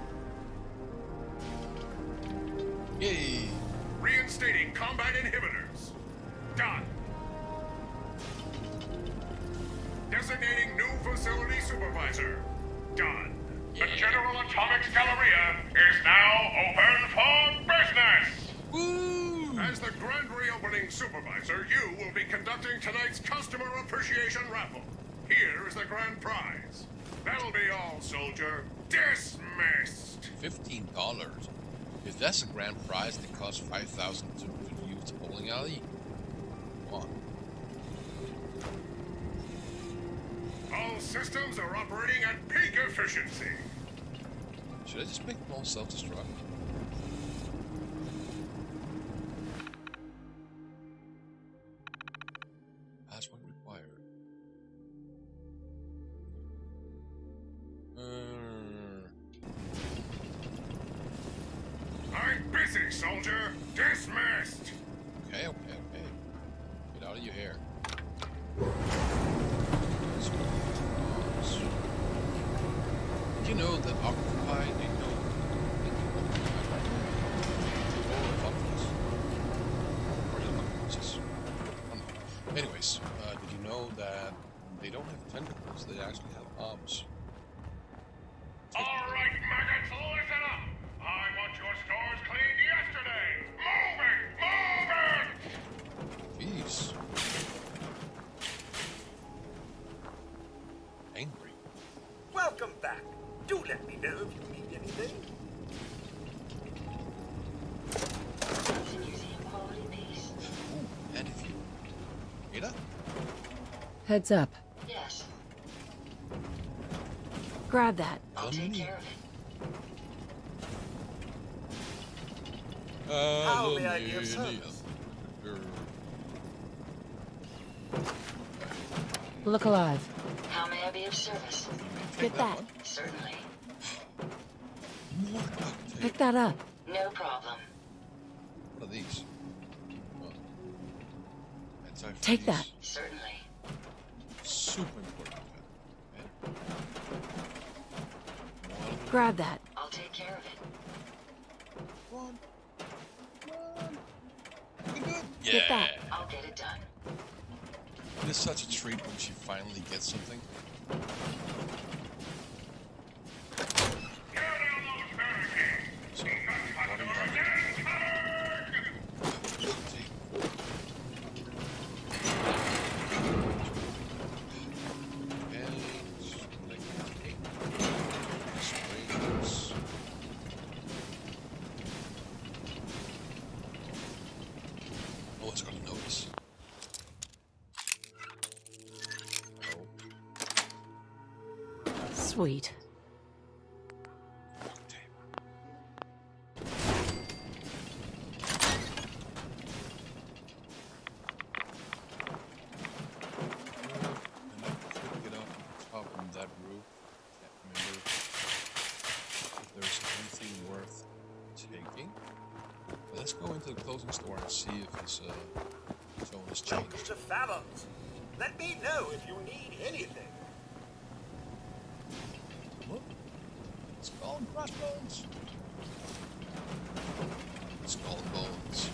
Yay.
Reinstating combat inhibitors. Done. Designating new facility supervisor. Done. The General Atomics Galleria is now open for business!
Woo!
As the grand reopening supervisor, you will be conducting tonight's customer appreciation raffle. Here is the grand prize. That'll be all, soldier. Dismissed!
$15. If that's a grand prize that costs $5,000 to use the bowling alley, come on.
All systems are operating at peak efficiency.
Should I just make them all self-destruct? Password required.
I'm busy, soldier. Dismissed!
Okay. Get out of your hair. Did you know that Octopi, they know anyways, did you know that they don't have tentacles, they actually have arms?
All right, maggots, listen up! I want your stores cleaned yesterday! Move it!
Jeez. Angry.
Welcome back. Do let me know if you need anything.
Museum quality piece.
Ooh, and if you... Ada?
Heads up.
Yes,
Grab that.
I'll take care of it.
How may I be of service?
Look alive.
How may I be of service?
Get that.
Certainly.
More duct
Pick
tape.
that up.
No problem.
What are these? Oh. Anti-freeze.
Take that.
Certainly.
Super important. Okay.
Grab that.
I'll take care of it.
One. You can do it.
Get
Yeah.
that.
I'll get it done.
It is such a treat when she finally gets something.
Tear down those barricades!
So,
We've got
what do you
customers
have?
incoming!
Oh, it's gonna notice.
Sweet.
Duct tape. on that roof. Can't remember if there's anything worth taking. But let's go into the clothing store and see if his tone has
Welcome
changed.
to Fallon's. Let me know if you need anything.
Look, skull and crossbones. Skull and bones.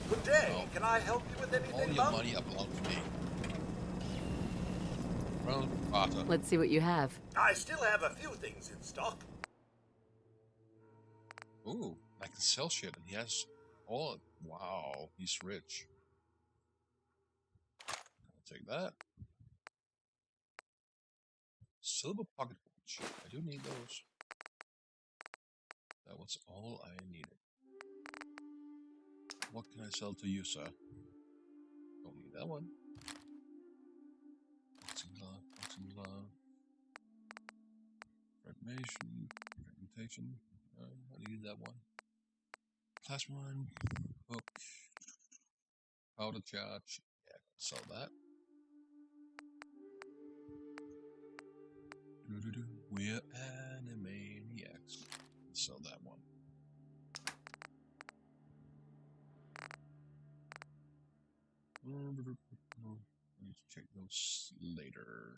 Good day.
Oh.
Can I help you with
All
anything,
your
Monk?
money belongs to me. Brown butter.
Let's see what you have.
I still have a few things in stock.
Ooh, I can sell shit, and he has all. Wow, he's rich. I'll take that. Silver pocket watch. I do need those. That was all I needed. What can I sell to you, sir? Don't need that one. Boxing glove, boxing glove. Fragmentation. I need that one. Class 1. Book. Powder charge. Yeah, sell that. We're animaniacs. Sell that one. I need to check those later.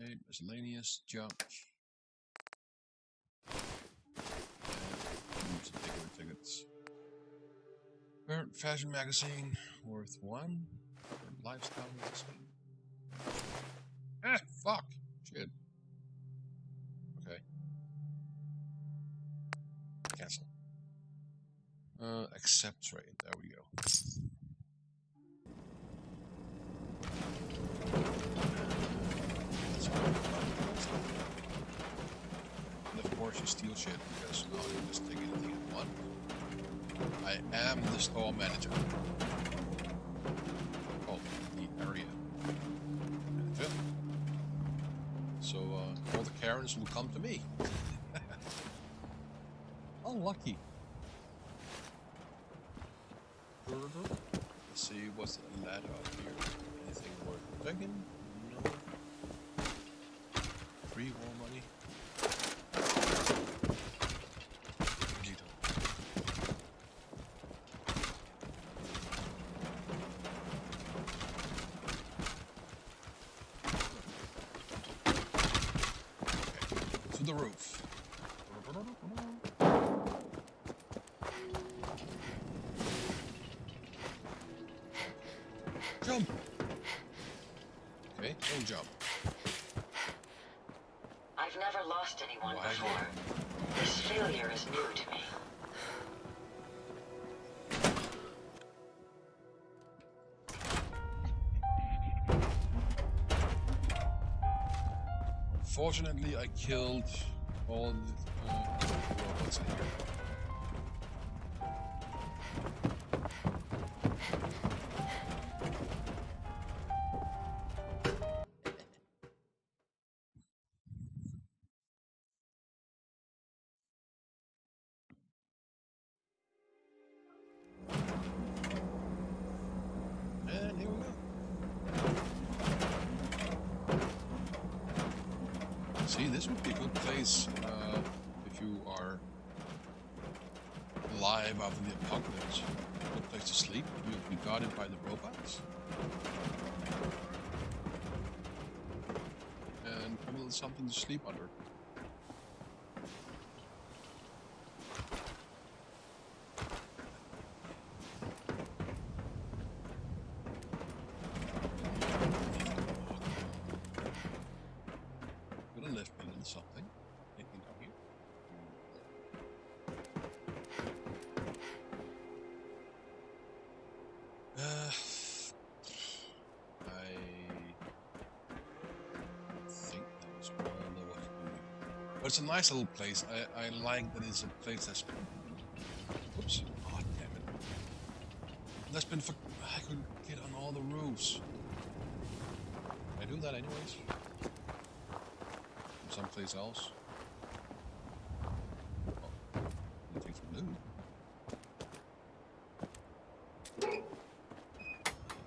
Okay, miscellaneous junk. And some tickets. Current fashion magazine worth 1. Current lifestyle magazine. Ah, fuck. Shit. Okay. Cancel. Accept trade. There we go. And of course you steal shit because no, you just take anything you want. I am the store manager. Oh, the area manager. So all the Karens will come to me. Unlucky. Let's see what's the ladder up here. Anything worth taking? No. Free war money. Okay, to the roof. Jump! Okay, don't jump.
I've never lost anyone
Why?
before. This failure is new to me.
Fortunately, I killed all the robots in here. And here we go. See, this would be a good place if you are alive after the apocalypse. A good place to sleep. You'll be guarded by the robots. And a little something to sleep under. Gonna lift a little something. Anything down here? I think that was all I was doing. But it's a nice little place. I like that it's a place that's been... Oops. Oh, damn it. That's been for... I could get on all the roofs. Can I do that anyways? From someplace else? Oh, anything from loot?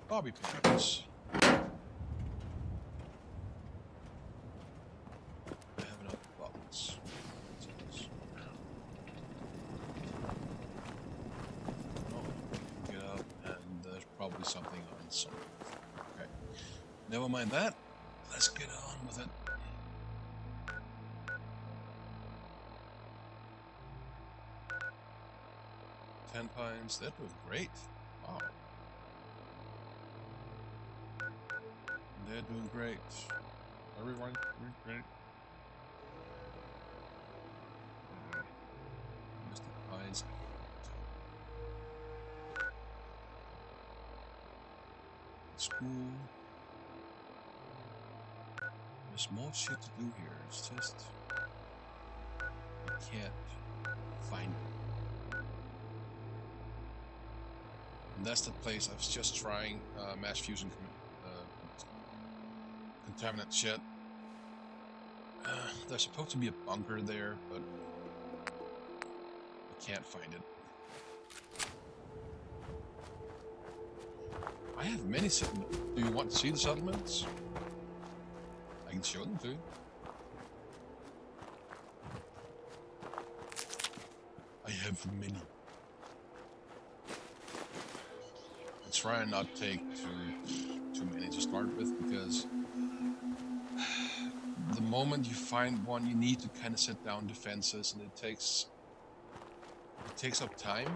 Bobby pins. Never mind that. Let's get on with it. Ten pines. They're doing great. Wow. They're doing great. Everyone doing great. Mr. Pines. School. There's more shit to do here. It's just I can't find it. And that's the place I was just trying mass fusion contaminant shit. There's supposed to be a bunker there, but I can't find it. I have many settlements. Do you want to see the settlements? I can show them to you. I have many. I try and not take too many to start with, because the moment you find one, you need to kind of set down defenses, and it takes up time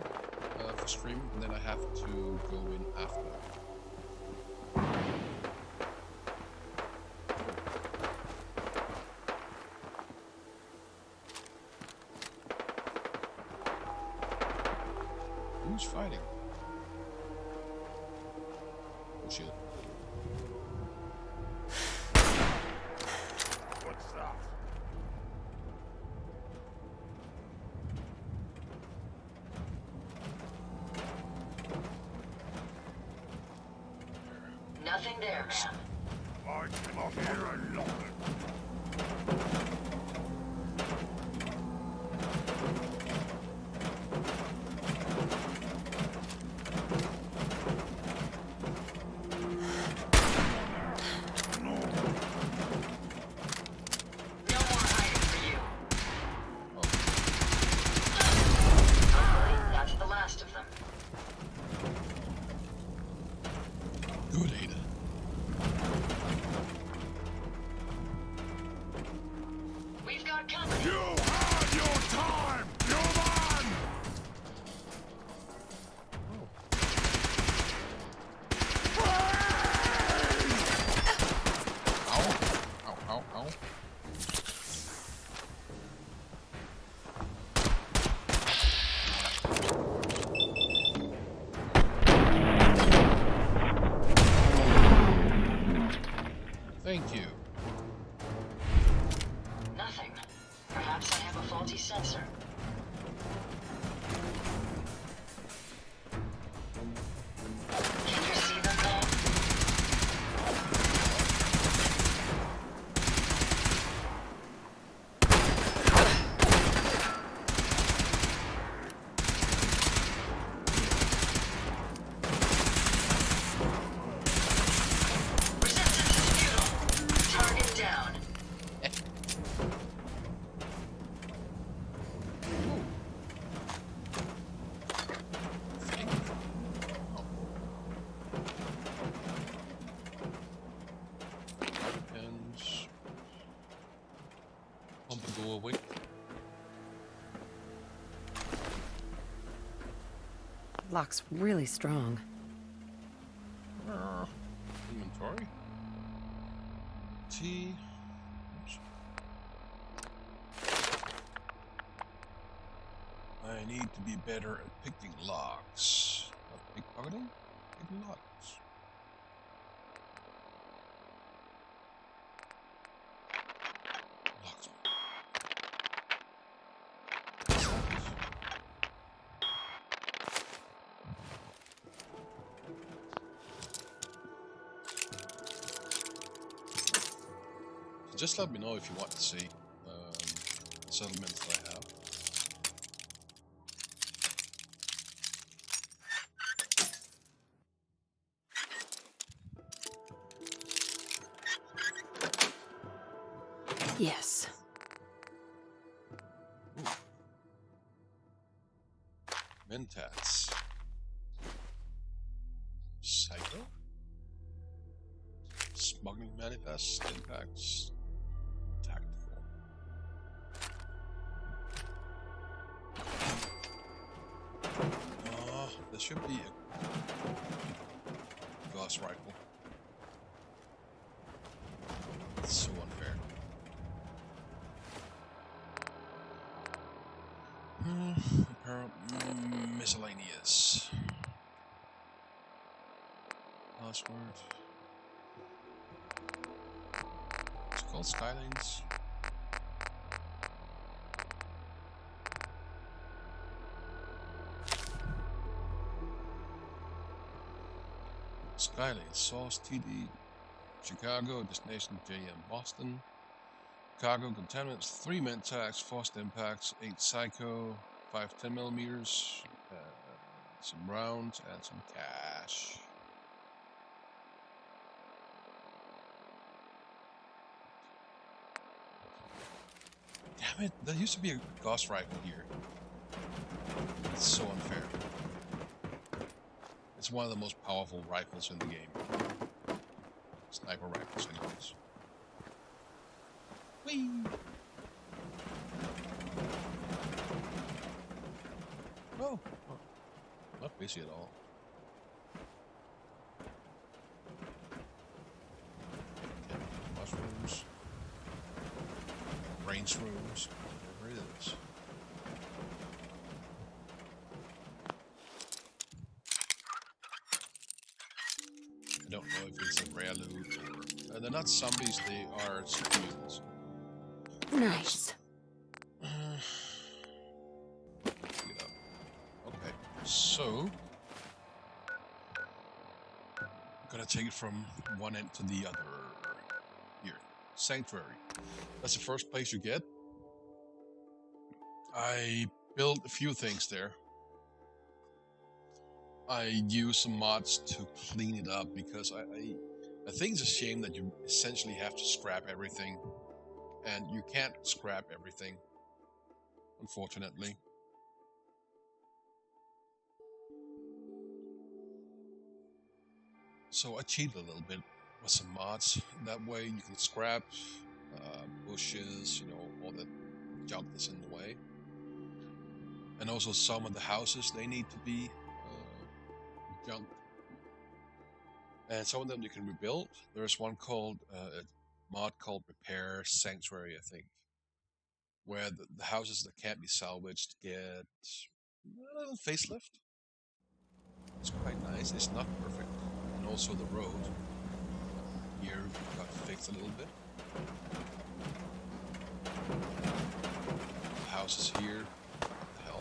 for stream, and then I have to go in after. Who's fighting? Oh shit.
What's that?
Nothing there, man.
I cannot hear a lot.
No more hiding for you. Hopefully, that's the last of them.
Good, Ada.
We've got company.
You had your time! You're man!
Ow. Ow, ow, ow. Thank you.
Nothing. Perhaps I have a faulty sensor. Can you see them now? Resistance is futile. Target down.
Pins. Pump and go away.
Lock's really strong.
Inventory. T. Oops. I need to be better at picking locks. Not pickpocketing? Picking locks. Locks. Just let me know if you want to see settlements that I have.
Yes.
Mentats. Psycho. Smith. Smuggling manifest, impacts, tactical. There should be a Gauss rifle. It's so unfair. Apparently miscellaneous. Password. It's called Skylines. Skylines, Source TD, Chicago, Destination JM Boston. Cargo contaminants, 3 Mentax, forced impacts, 8 Psycho, 5 10mm, some rounds, and some cash. Damn it, there used to be a Gauss rifle here. It's so unfair. It's one of the most powerful rifles in the game. Sniper rifles, anyways. Whee! Oh, not busy at all. Mushrooms, range rooms, whatever it is. I don't know if it's a rare loot or... they're not zombies, they are super mutants.
Nice.
Okay, so I'm gonna take it from one end to the other. Here, Sanctuary. That's the first place you get. I built a few things there. I used some mods to clean it up because I think it's a shame that you essentially have to scrap everything. And you can't scrap everything, unfortunately. So I cheated a little bit with some mods. That way you can scrap bushes, all that junk that's in the way. And also some of the houses, they need to be junked. And some of them you can rebuild. There's one called mod called Repair Sanctuary, I think, where the houses that can't be salvaged get a little facelift. It's quite nice. It's not perfect. And also the road here got fixed a little bit. The houses here, what the hell?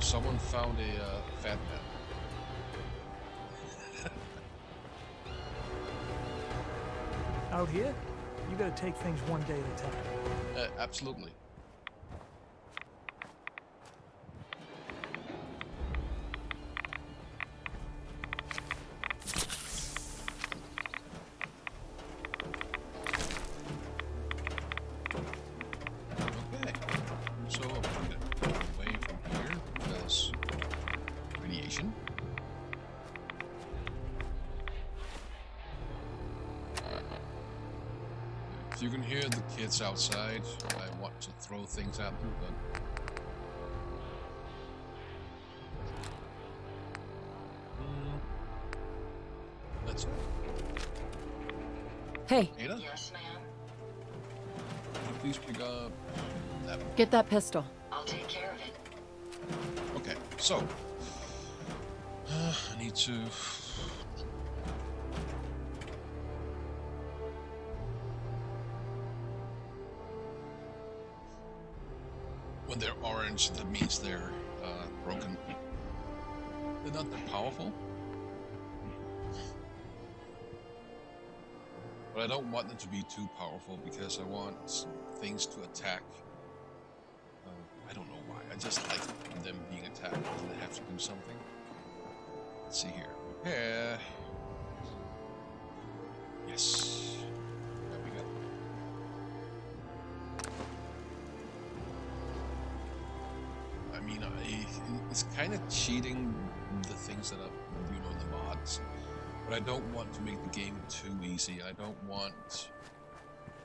Someone found a fat man.
Out here, you gotta take things one day at a time.
Absolutely. If you can hear the kids outside, I want to throw things at them, but... That's it.
Hey,
Ada,
Yes, ma'am.
can you please pick up that one?
get that pistol.
I'll take care of it.
Okay, so I need to. When they're orange, that means they're broken. They're not that powerful. But I don't want them to be too powerful because I want things to attack. I don't know why. I just like them being attacked because they have to do something. Let's see here. Yeah. Yes. There we go. I mean, it's kind of cheating the things that are, you know, in the mods. But I don't want to make the game too easy. I don't want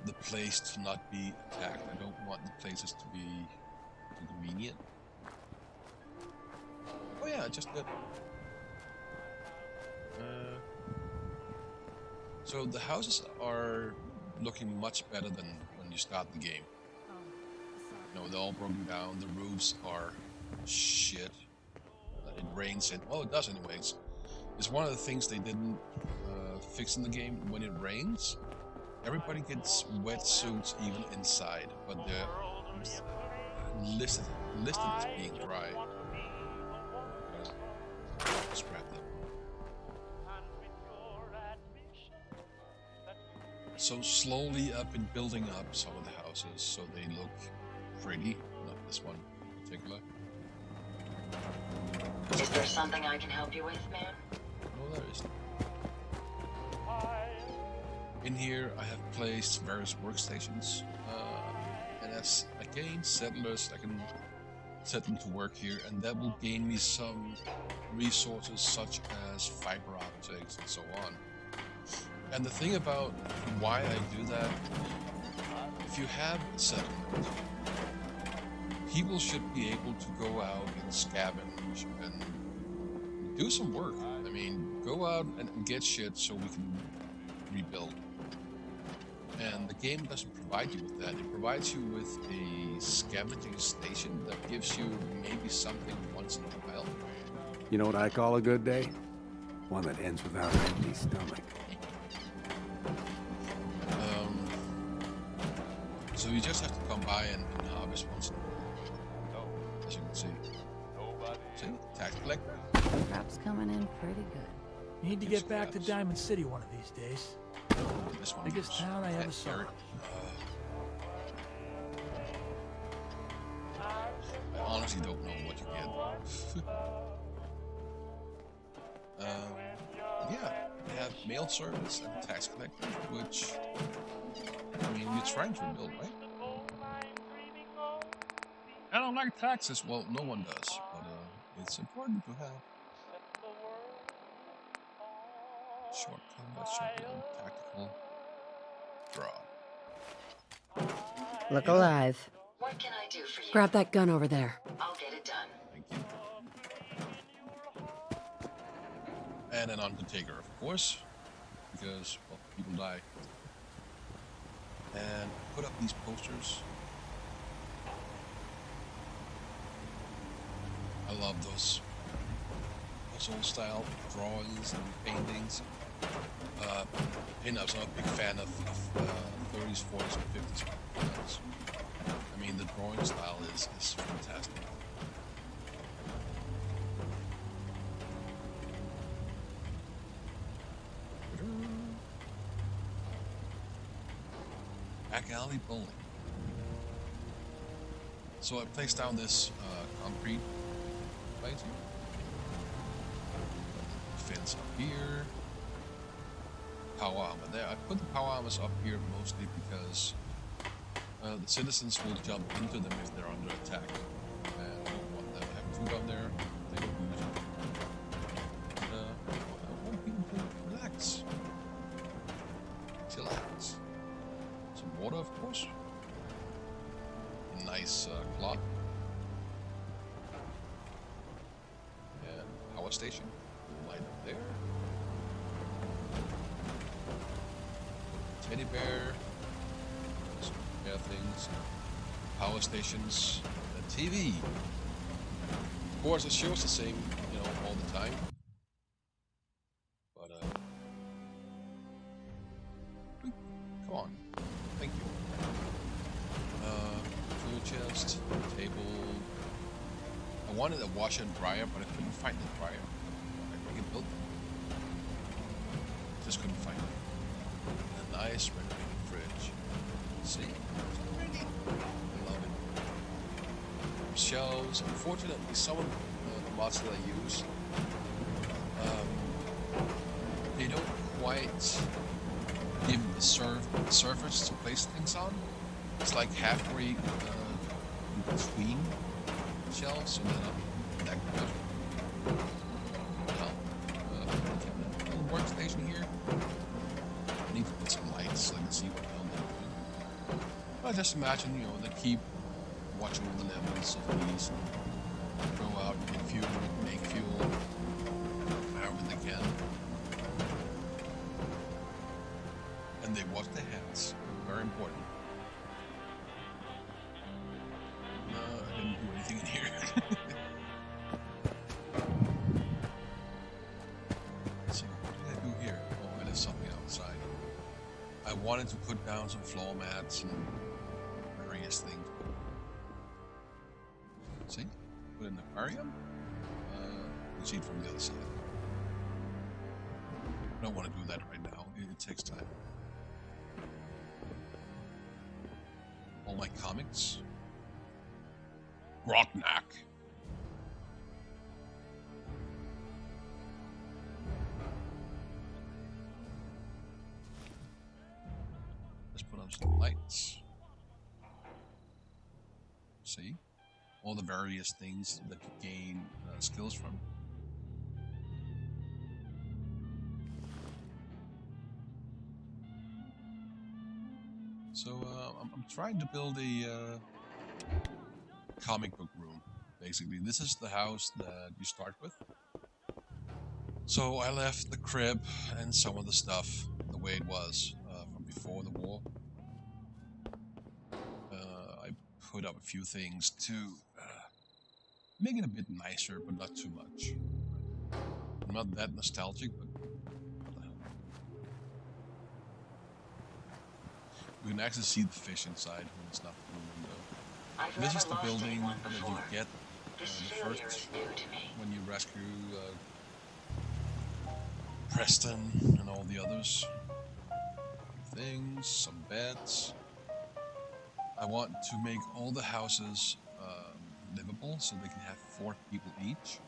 the place to not be attacked. I don't want the places to be too convenient. Oh yeah, I just did. So the houses are looking much better than when you start the game. You know, they're all broken down. The roofs are shit. It rains in. Well, it does anyways. It's one of the things they didn't fix in the game. When it rains, everybody gets wetsuits even inside, but they're listed as being dry. Scrap that. So slowly I've been building up some of the houses so they look pretty. Not this one in particular.
Is there something I can help you with, ma'am?
No, there isn't. In here, I have placed various workstations, and as I gain settlers, I can set them to work here, and that will gain me some resources such as fiber optics and so on. And the thing about why I do that, if you have a settlement, people should be able to go out and scavenge and do some work. I mean, go out and get shit so we can rebuild. And the game doesn't provide you with that. It provides you with a scavenging station that gives you maybe something once in a while.
You know what I call a good day? One that ends without an empty stomach.
So you just have to come by and harvest once in a while. As you can see. See? Tax collector.
Crap's coming in pretty good.
Need to get back to Diamond City one of these days.
This one
Biggest town I ever saw.
I honestly don't know what you get. Yeah, they have mail service and tax collector, which, I mean, you're trying to rebuild, right? I don't like taxes. Well, no one does, but it's important to have. Short combat, shotgun, tactical, draw.
Look alive.
What can I do for you?
Grab that gun over there.
I'll get it done.
Thank you. And an undertaker, of course, because, well, people die. And put up these posters. I love those old style drawings and paintings. Pinups, I'm a big fan of 30s, 40s, and 50s pinups. I mean, the drawing style is fantastic. Back alley bowling. So I placed down this concrete plate here. Fence up here. Power armor there. I put the power armors up here mostly because the citizens will jump into them if they're under attack. And I don't want them to have food on there. They will lose it. I want people to relax. Chillax. Some water, of course. A nice clock. And power station. Light up there. teddy bear, some things, power stations, and TV. Of course, it shows the same, all the time. But come on, thank you. Tool chest, table. I wanted a washer and dryer, but I couldn't find the dryer. I can build them. Just couldn't find it. A nice renovated fridge. See? It's ready. I love it. Shelves. Unfortunately, some of the mods that I use, they don't quite give the surface to place things on. It's like halfway in between shelves, and then that good. Little workstation here. I need to put some lights so I can see what the hell they're doing. But just imagine, they keep watching all the levels of these, go out and get fuel, make fuel, however they can. And they wash their hands. Very important. I didn't do anything in here. Let's see, what did I do here? Oh, there's something outside. I wanted to put down some floor mats and various things. See? Put in the aquarium. You see it from the other side. I don't want to do that right now. It takes time. All my comics. Grotnak. Let's put on some lights. See? All the various things that you gain skills from. So I'm trying to build a comic book room, basically. This is the house that you start with. So I left the crib and some of the stuff the way it was from before the war. I put up a few things to make it a bit nicer, but not too much. I'm not that nostalgic, but what the hell. We can actually see the fish inside when it's not through the window. This is the building that you get the first when you rescue Preston and all the others. Things, some beds. I want to make all the houses livable so they can have 4 people each.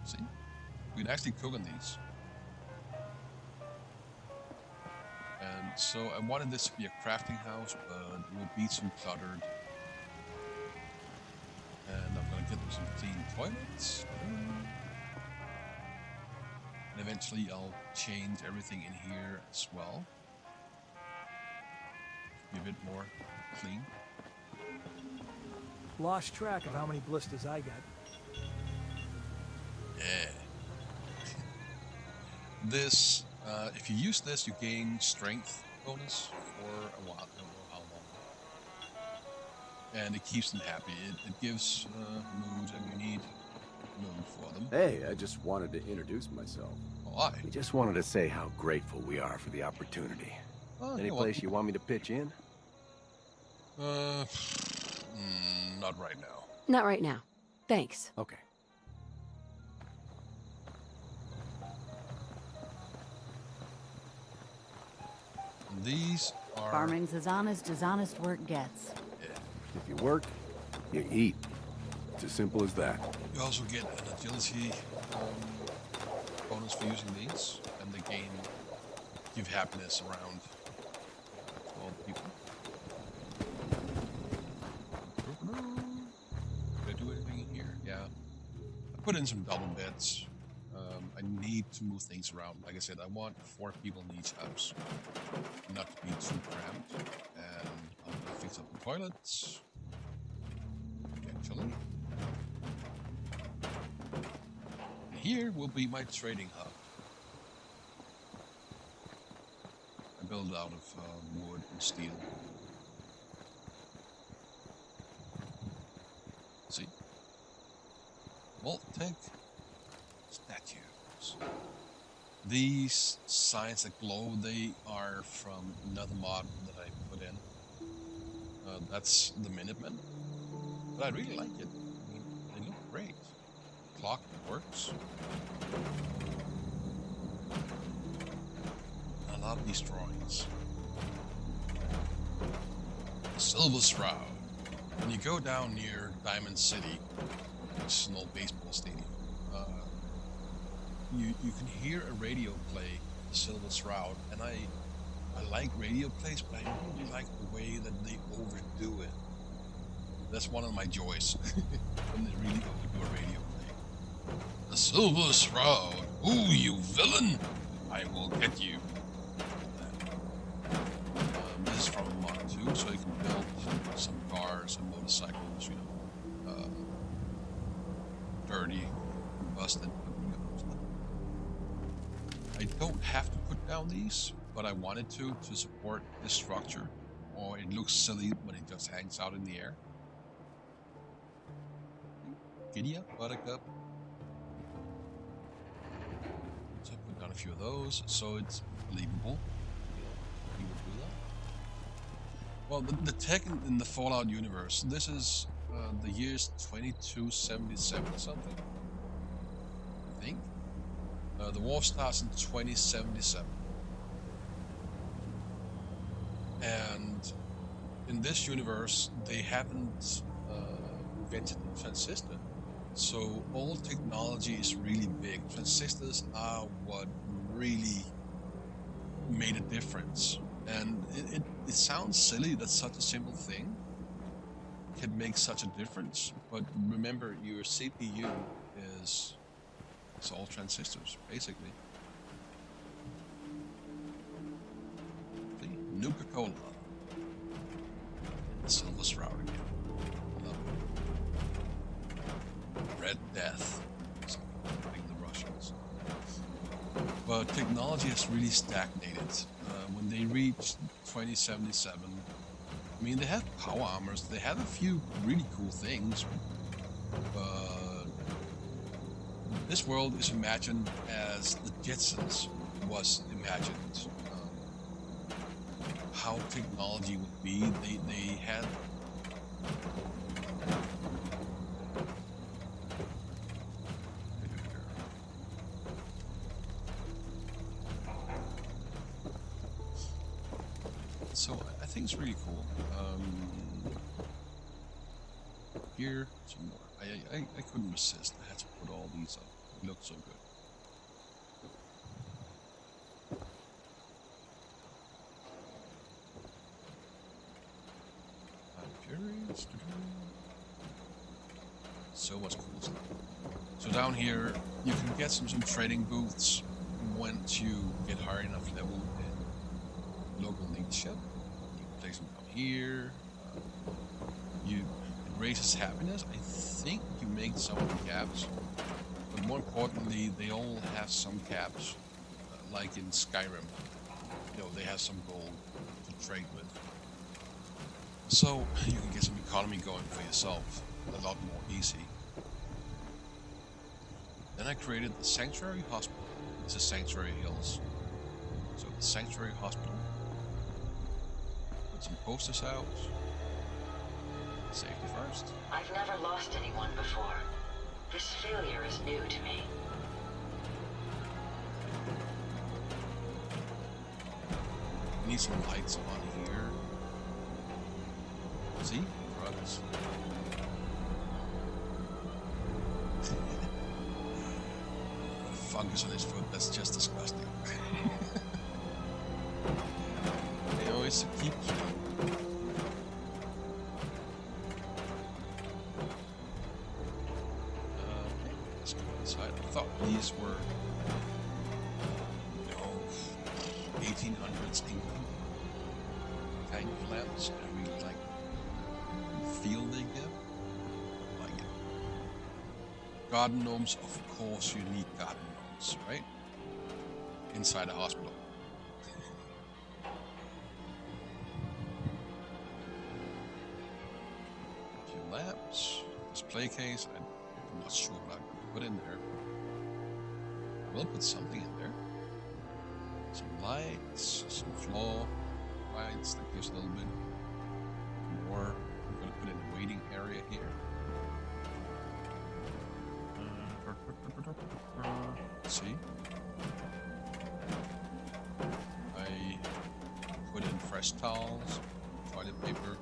See? We can actually cook on these. And so I wanted this to be a crafting house, but it will be some cluttered. And I'm gonna get them some clean toilets. And eventually I'll change everything in here as well. Be a bit more clean.
Lost track of how many blisters I got.
Yeah. This, if you use this, you gain strength bonus for a while. I don't know how long. And it keeps them happy. It gives mood, and you need mood for them.
Hey, I just wanted to introduce myself.
Why?
We just wanted to say how grateful we are for the opportunity. Any place you want me to pitch in?
Not right now.
Not right now. Thanks.
Okay.
These are...
Farming's as honest work gets.
Yeah.
If you work, you eat. It's as simple as that.
You also get an agility bonus for using these, and they give happiness around all the people. Did I do anything in here? Yeah. I put in some double beds. I need to move things around. Like I said, I want 4 people in each house. Not to be too cramped. And I'm gonna fix up the toilets. Eventually. Here will be my trading hub. built out of wood and steel. See? Voltaic statues. These signs that glow, they are from another mod that I put in. That's the Minutemen. But I really like it. I mean, they look great. The clock works. I love these drawings. Silver Shroud. When you go down near Diamond City, which is an old baseball stadium, you can hear a radio play, the Silver Shroud, and I like radio plays, but I really like the way that they overdo it. That's one of my joys, when they really overdo a radio play. The Silver Shroud! Ooh, you villain! I will get you. This is from mod 2, so you can build some cars and motorcycles, you know, dirty, busted. I don't have to put down these, but I wanted to support this structure, or it looks silly when it just hangs out in the air. Giddy up, buttercup. So I put down a few of those, so it's believable. You would do that. Well, the tech in the Fallout universe, this is the year's 2277 or something, I think. The war starts in 2077. And in this universe, they haven't invented the transistor. So all technology is really big. Transistors are what really made a difference. And it sounds silly that such a simple thing can make such a difference. But remember, your CPU is all transistors, basically. See? Nuka-Cola. The Silver Shroud again. I love it. Red Death. Like the Russians. But technology has really stagnated. When they reached 2077, I mean, they had power armors, they had a few really cool things, but this world is imagined as the Jetsons was imagined. How technology would be, they had so I think it's really cool. Here, some more. I couldn't resist. I had to put all these up. It looked so good. So much cool stuff. So down here, you can get some trading booths once you get high enough level in local leadership. You can place them down here. It raises happiness. I think you make some of the caps, but more importantly, they all have some caps, like in Skyrim. You know, they have some gold to trade with. So you can get some economy going for yourself a lot more easy. Then I created the Sanctuary Hospital. This is Sanctuary Hills. So the Sanctuary Hospital. Put some posters out. Safety first.
I've never lost anyone before. This failure is new to me.
We need some lights on here. See? Drugs. Fungus on his foot, that's just disgusting. They always keep clean. Okay, let's go inside. I thought these were, 1800s England kind of lamps. I really like the feel they give. I like it. Garden gnomes, of course you need garden gnomes, right? Inside a hospital. lamps. Display case. I'm not sure what I'm going to put in there. I will put something in there. Some lights, some floor lights. That gives a little bit more. I'm going to put in a waiting area here. See? I put in fresh towels, toilet paper,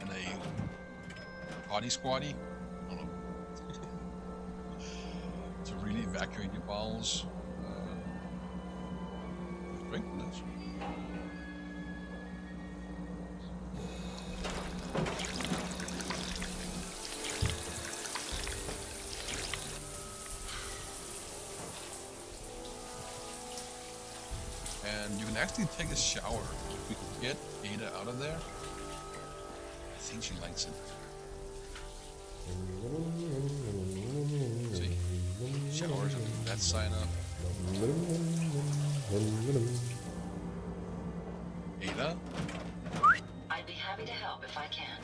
and a potty squatty. I don't know. To really evacuate your bowels. Drink this. And you can actually take a shower. If we can get Ada out of there, I think she likes it. See? Showers and that sign up. Ada?
I'd be happy to help if I can.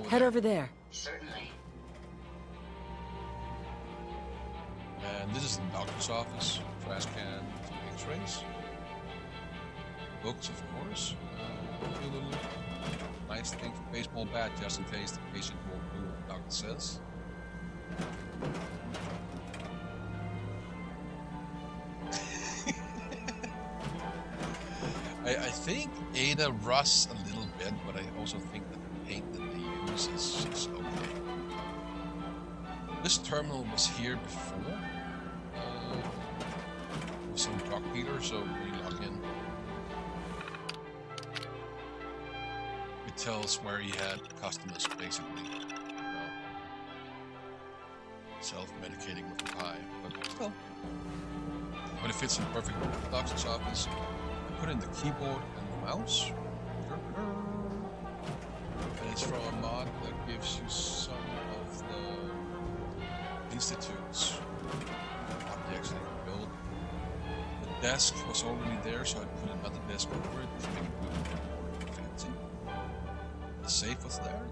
Head over there.
Certainly.
And this is the doctor's office. Trash can, x-rays. Books, of course. A few little nice things. Baseball bat, just in case the patient won't do what the doctor says. I think Ada rusts a little bit, but I also think that the paint that they use is okay. This terminal was here before. With some drug dealer, so when you log in, it tells where he had customers, basically. Self-medicating with the pie, but still. But it fits in perfect with the doctor's office. I put in the keyboard and the mouse. And it's from a mod that gives you some of the institutes what they actually build. The desk was already there, so I put another desk over it to make it look a bit more fancy. The safe was there,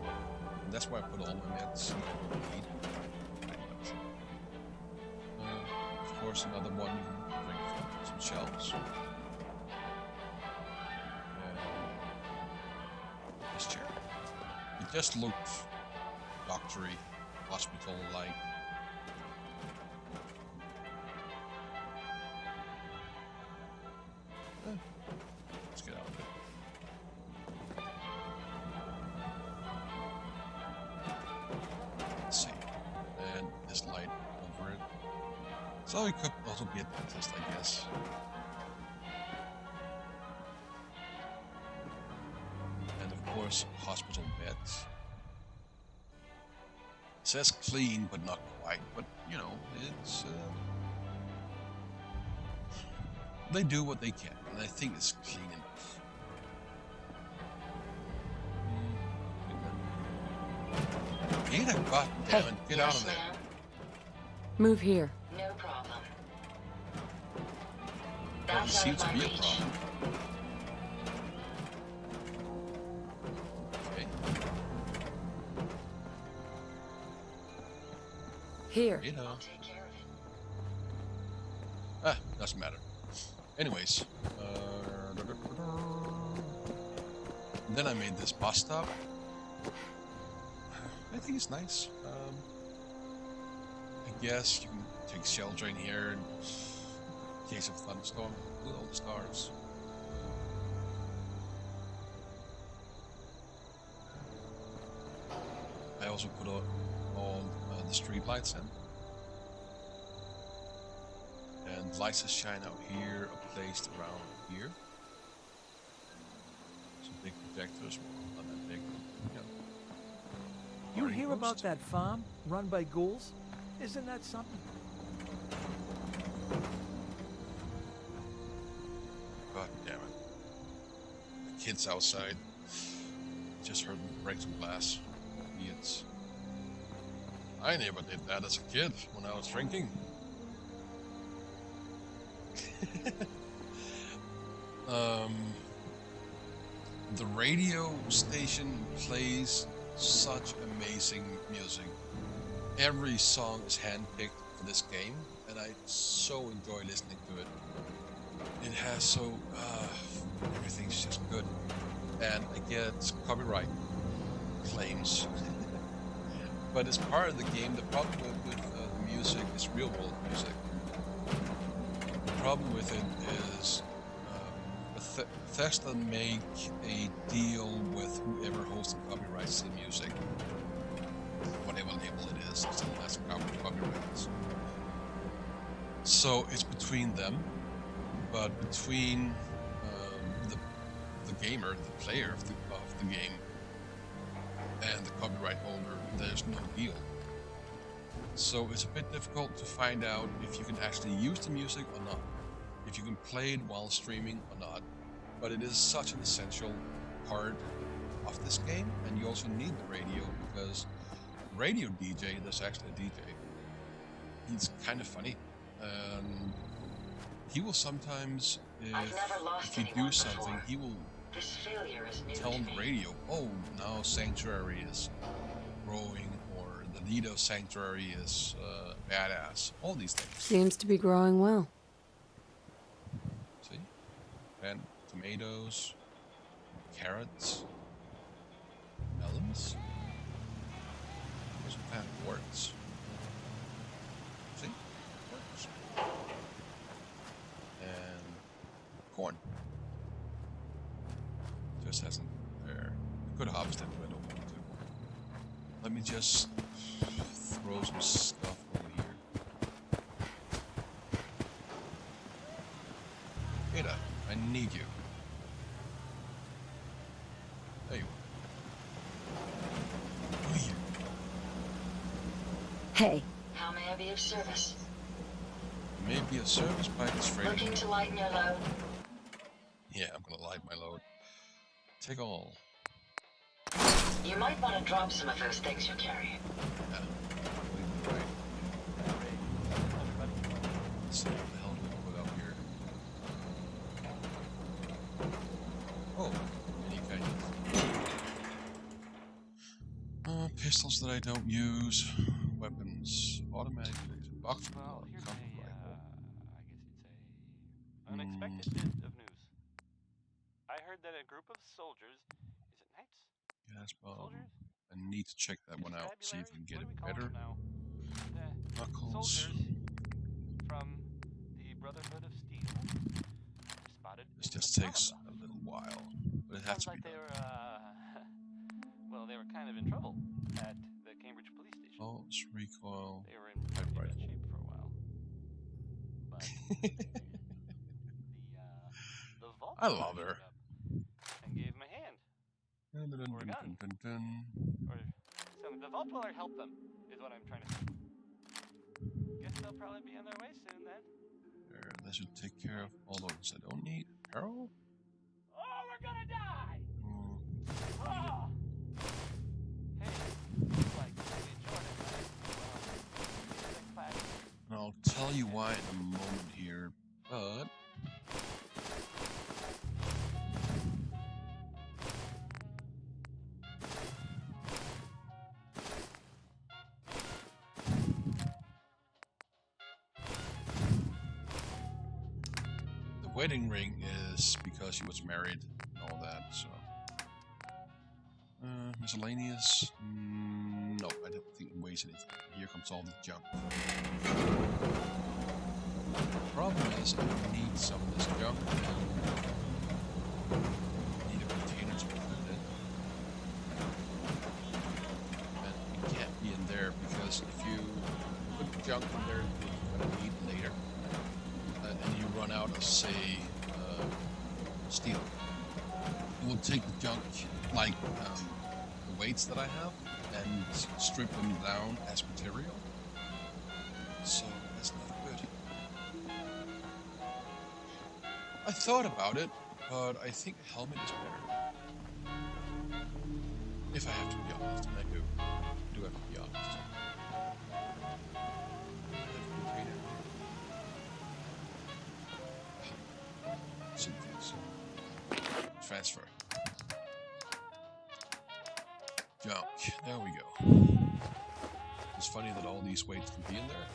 and that's where I put all my meds. Of course, another one you can bring from some shelves. This chair. It just looked doctory, hospital-like. Let's get out of it. Let's see. And this light over it. So it could also be a dentist, I guess. And of course, hospital beds. It says clean, but not quite. But, you know, it's... they do what they can, and I think it's clean enough. Ada, goddammit, get out of there.
Move here.
No problem.
Well, it
That's out
seems
of
to
my
be a
reach.
problem. Okay.
Here.
Ada.
I'll take care of it.
Doesn't matter. Anyways, then I made this bus stop. I think it's nice. I guess you can take shelter in here in case of thunderstorm. Look at all the stars. I also put all the street lights in. And lights that shine out here are placed around here. Some big projectors, well, not that big, but,
You
Already
hear about
post.
that farm run by ghouls? Isn't that something?
God damn it. The kids outside. Just heard them break some glass. Idiots. I never did that as a kid when I was drinking. The radio station plays such amazing music. Every song is handpicked for this game, and I so enjoy listening to it. It has so everything's just good, and I get copyright claims. But as part of the game, the problem with the music is real-world music. The problem with it is Bethesda make a deal with whoever holds the copyrights to the music. Whatever label it is, it still has copyrights. So it's between them, but between the gamer, the player of the game, and the copyright holder, there's no deal. So it's a bit difficult to find out if you can actually use the music or not, if you can play it while streaming or not. But it is such an essential part of this game, and you also need the radio, because radio DJ, there's actually a DJ. He's kind of funny. He will sometimes, if you do something, he will tell on the radio, oh, now Sanctuary is growing, or the leader of Sanctuary is badass. All these things.
Seems to be growing well.
See? And tomatoes, carrots, melons. Those are kind of words. See? Words. And corn. Just hasn't there. I could harvest it, but I don't want to. Let me just throw some stuff over here. Ada, I need you. There you are. Over here.
Hey.
How may I be of service?
Maybe a service by this trading.
Looking to lighten your load?
Yeah, I'm gonna light my load. Take all.
You might want to drop some of those things you're carrying.
Yeah, right. Let's see what the hell do we put up here. Oh, any kind. Pistols that I don't use. Weapons. Automatic. Box.
Well, here's a, I guess you'd say, unexpected bit of news. I heard that a group of soldiers, is it knights?
Gas bomb.
Soldiers?
I need to check that one out, see if we can get it better.
Now?
Knuckles.
Soldiers from the Brotherhood of Steel were spotted.
This just takes a little while, but it has to be
they
done.
were, well, they were kind of in trouble at the Cambridge police station.
Pulse, recoil,
They were in pretty bad shape for a while. But the vault
I love her.
and gave him a hand. Or a gun. Or something. The vault dweller helped them, is what I'm trying to say. Guess they'll probably be on their way soon then.
There, that should take care of all those I don't need. Peril?
Oh, we're gonna die!
Oh.
Oh! Hey, like, I enjoyed it, right?
And I'll tell you why in a moment here, but... the wedding ring is because she was married and all that, so... miscellaneous? No, I don't think it weighs anything. Here comes all the junk. The problem is I need some of this junk. I need a container to put it in. And it can't be in there because if you put the junk in there, you're going to need later. And you run out of, say, steel. You will take the junk, like the weights that I have, and strip them down as material. So that's not good. I thought about it, but I think a helmet is better. If I have to be honest, and I do have to be honest. Some things. Transfer. Junk. There we go. It's funny that all these weights can be in there.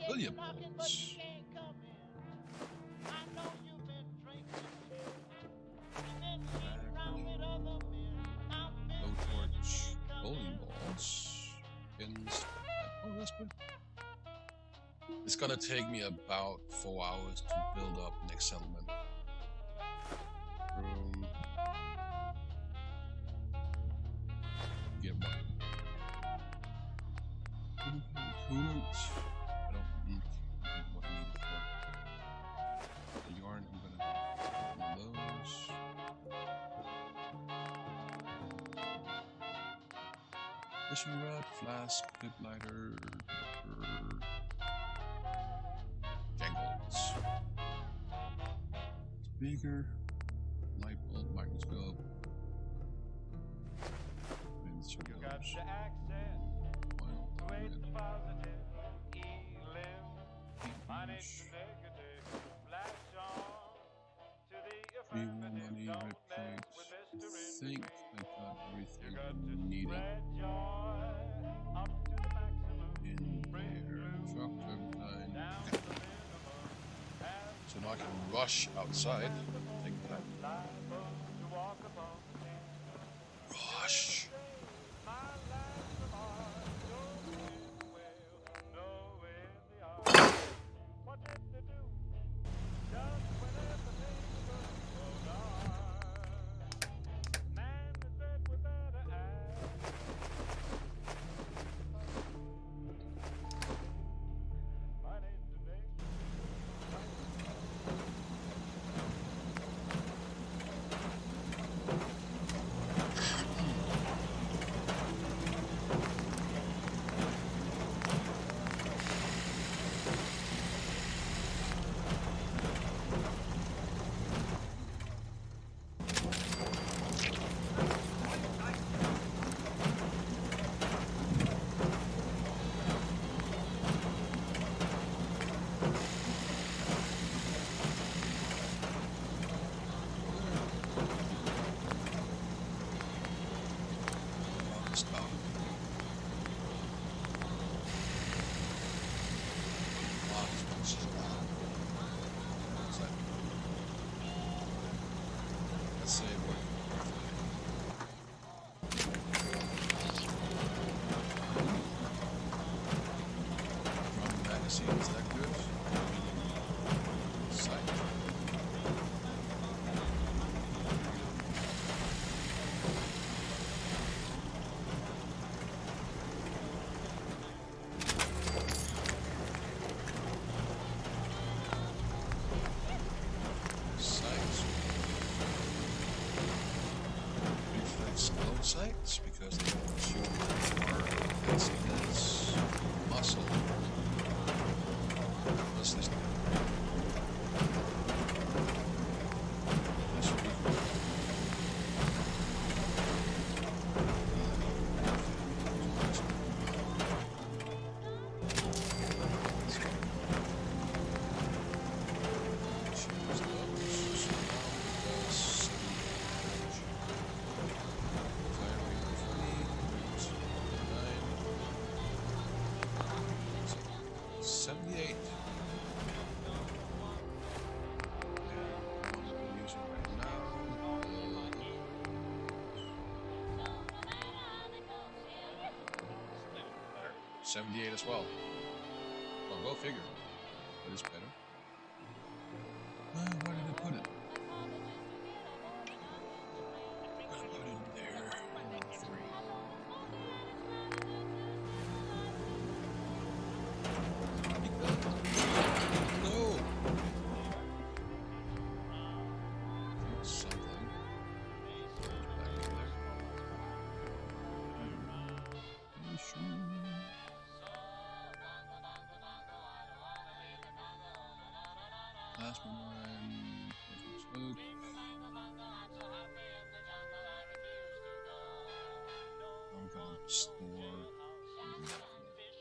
Williams. Blowtorch. Bowling balls. Pins. Oh, that's good. It's gonna take me about 4 hours to build up next settlement. Get one. Coolant. I don't need what I need it for. The yarn, I'm gonna do one of those. Fishing rod, flask, clip lighter, jangles. Speaker, light bulb, microscope.
You got the access with the positive, elim, minus the negative, flash on to the affirmative, don't mess with Mr.
I think I got everything I needed
spread joy up to the maximum,
in
bring
there.
blue
Truck turbine.
down to the minimum,
So now I can rush outside. Take that. Rush. Let's see what. Drum magazine, is that good? Sight. Sights because they don't shoot this muscle. What's this? This would be cool. $78 as well. Well, go figure. That is better. Where did I put it? I'm gonna put it in there. 3. No! Something. Back in there. Last one. Smoke. I'm gonna store that.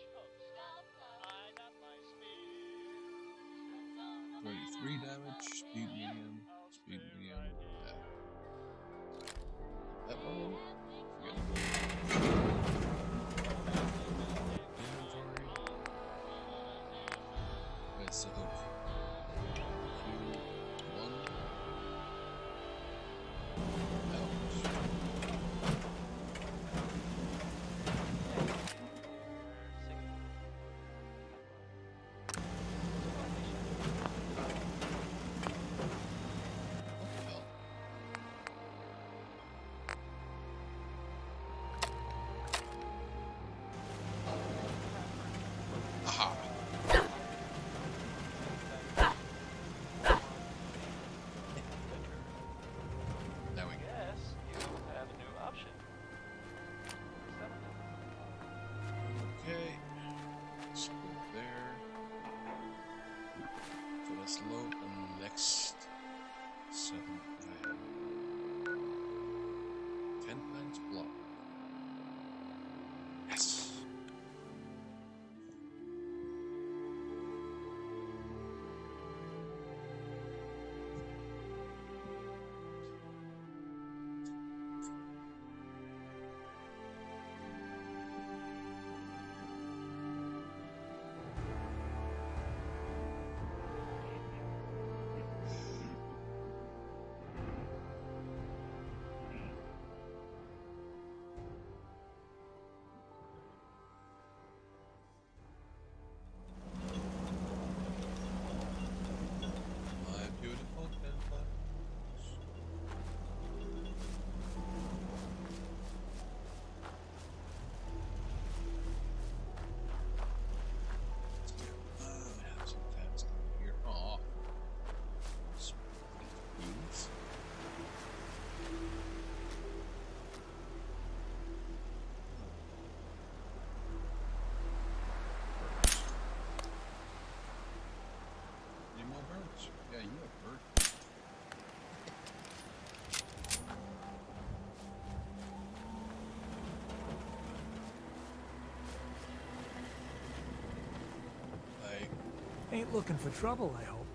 Ain't looking for trouble, I hope.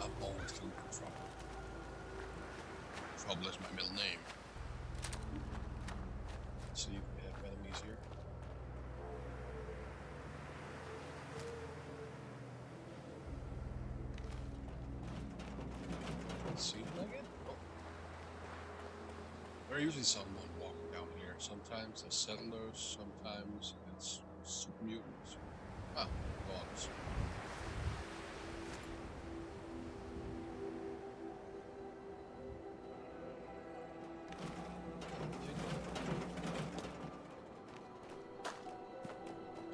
I'm always looking for trouble. Trouble is my middle name. Let's see if we have enemies here. Seems like it. Oh. There's usually someone walking down here. Sometimes there's settlers, sometimes it's super mutants. Ah, dogs.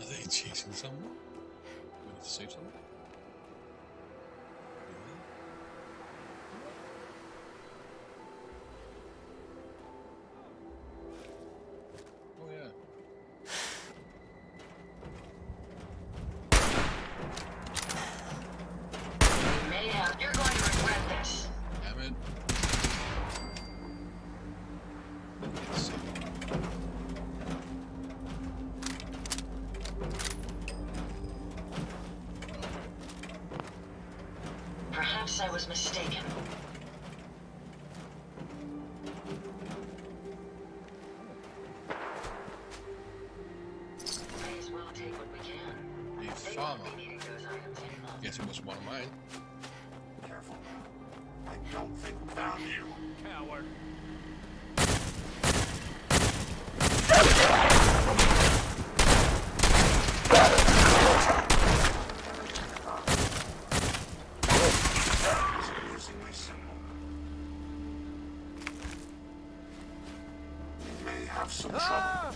Are they chasing someone? Do we need to save someone? Oh yeah.
Mayhem, you're going to regret this.
Damn it. Let's see.
Perhaps I was mistaken. May as well take what we can.
A
They
farmer.
won't be needing those items any longer.
Guess it was one of mine.
Careful. I don't think we found you.
Coward.
Using my symbol. We may have some trouble.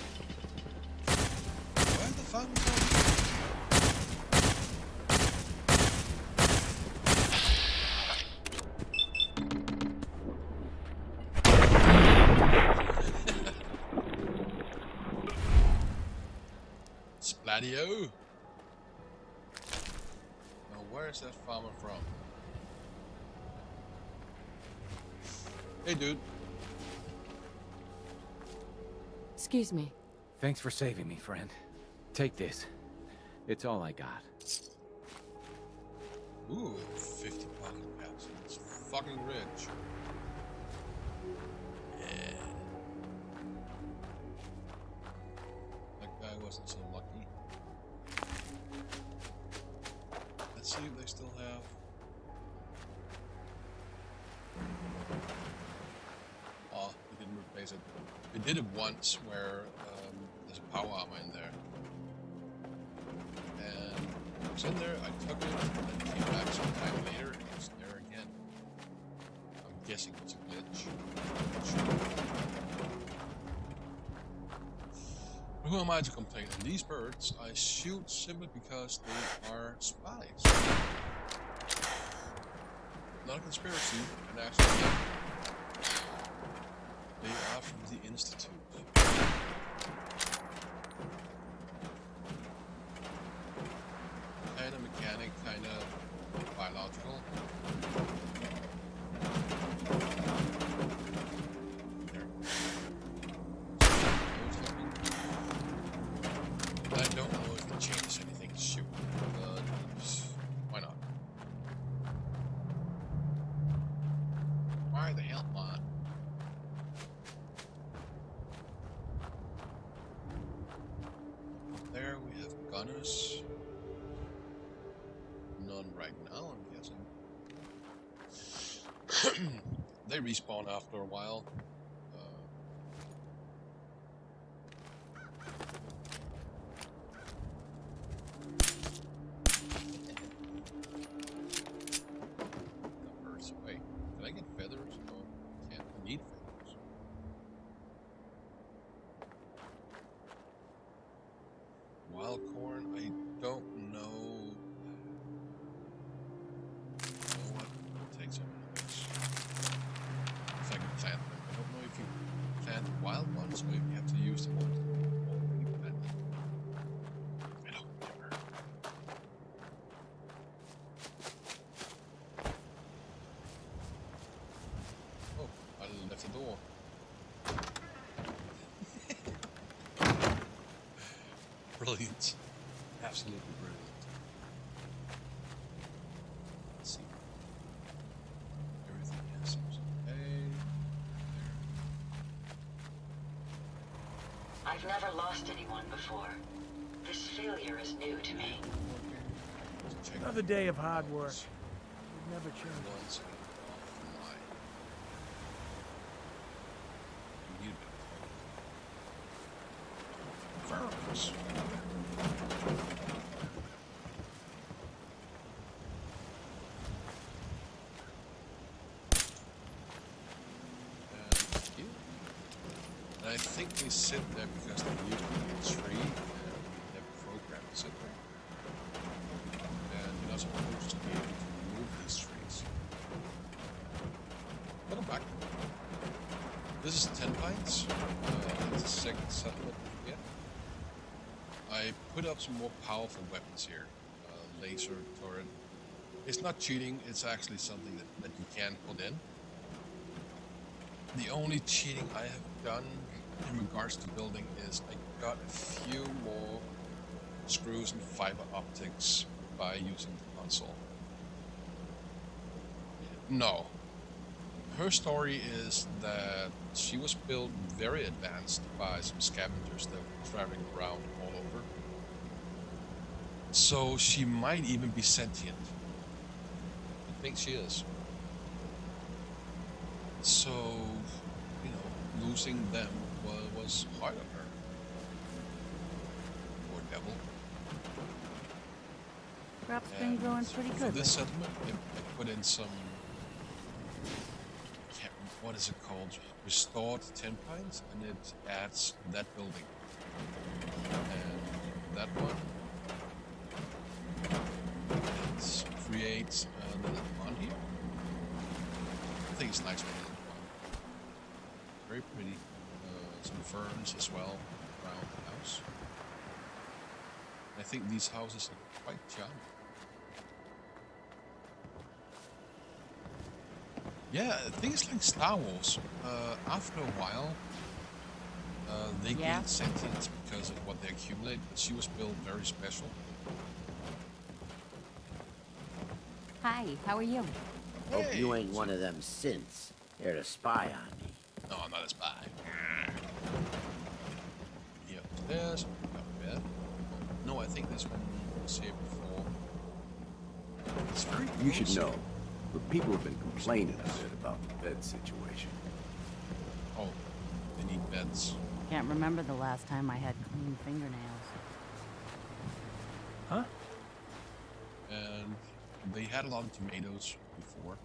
Where the fuck was Splatio? Now where's that farmer from? Hey dude.
Excuse me.
Thanks for saving me, friend. Take this. It's all I got.
Ooh, 50 pocket caps. It's fucking rich. Yeah. That guy wasn't so lucky. Let's see if they still have. Oh, they didn't replace it. They did it once where there's a power armor in there. And it was in there, I took it, and then came back some time later, and it's there again. I'm guessing it's a glitch. But who am I to complain? And these birds I shoot simply because they are spies. Not a conspiracy, and actually they are from the Institute. Kind of mechanic, kind of biological. There. I don't know if it changes anything to shoot, but why not? Why the hell not? There we have gunners. None right now, I'm guessing. They respawn after a while. Wait, can I get feathers? No, I can't. I need feathers. Wild corn, I don't know. What takes up this? If I can plant them. I don't know if you plant wild ones or if you have to use the ones that are already planted. I don't remember. Oh, I left the door. Brilliant. Absolutely brilliant.
I've never lost anyone before. This failure is new to me.
Another day of hard work. We'd never change.
Fireworks. I think they sit there because they used to be a tree and they have programmed to sit there. And you're not supposed to be able to remove these trees. Put them back. This is 10 Pines. It's the second settlement we get. I put up some more powerful weapons here. Laser turret. It's not cheating, it's actually something that you can put in. The only cheating I have done in regards to building is I got a few more screws and fiber optics by using the console. No. Her story is that she was built very advanced by some scavengers that were traveling around all over. So she might even be sentient. I think she is. So, you know, losing them was hard on her. Poor devil.
Crops been growing pretty
For
good.
this settlement, I put in some, what is it called? Restored 10 Pines, and it adds that building. And that one, it creates a little pond here. I think it's nice with a little pond. Very pretty. Some ferns as well around the house. I think these houses are quite charming. Yeah, things like Star Wars. After a while, they gain sentience because of what they accumulate, but she was built very special.
Hi, how are you?
Hope you ain't one of them synths here to spy on me.
No, I'm not a spy. Yeah, upstairs, up bed. No, I think this one was here before. It's very cozy.
You should know, but people have been complaining a bit about the bed situation.
Oh, they need beds.
Can't remember the last time I had clean fingernails.
Huh?
And they had a lot of tomatoes before.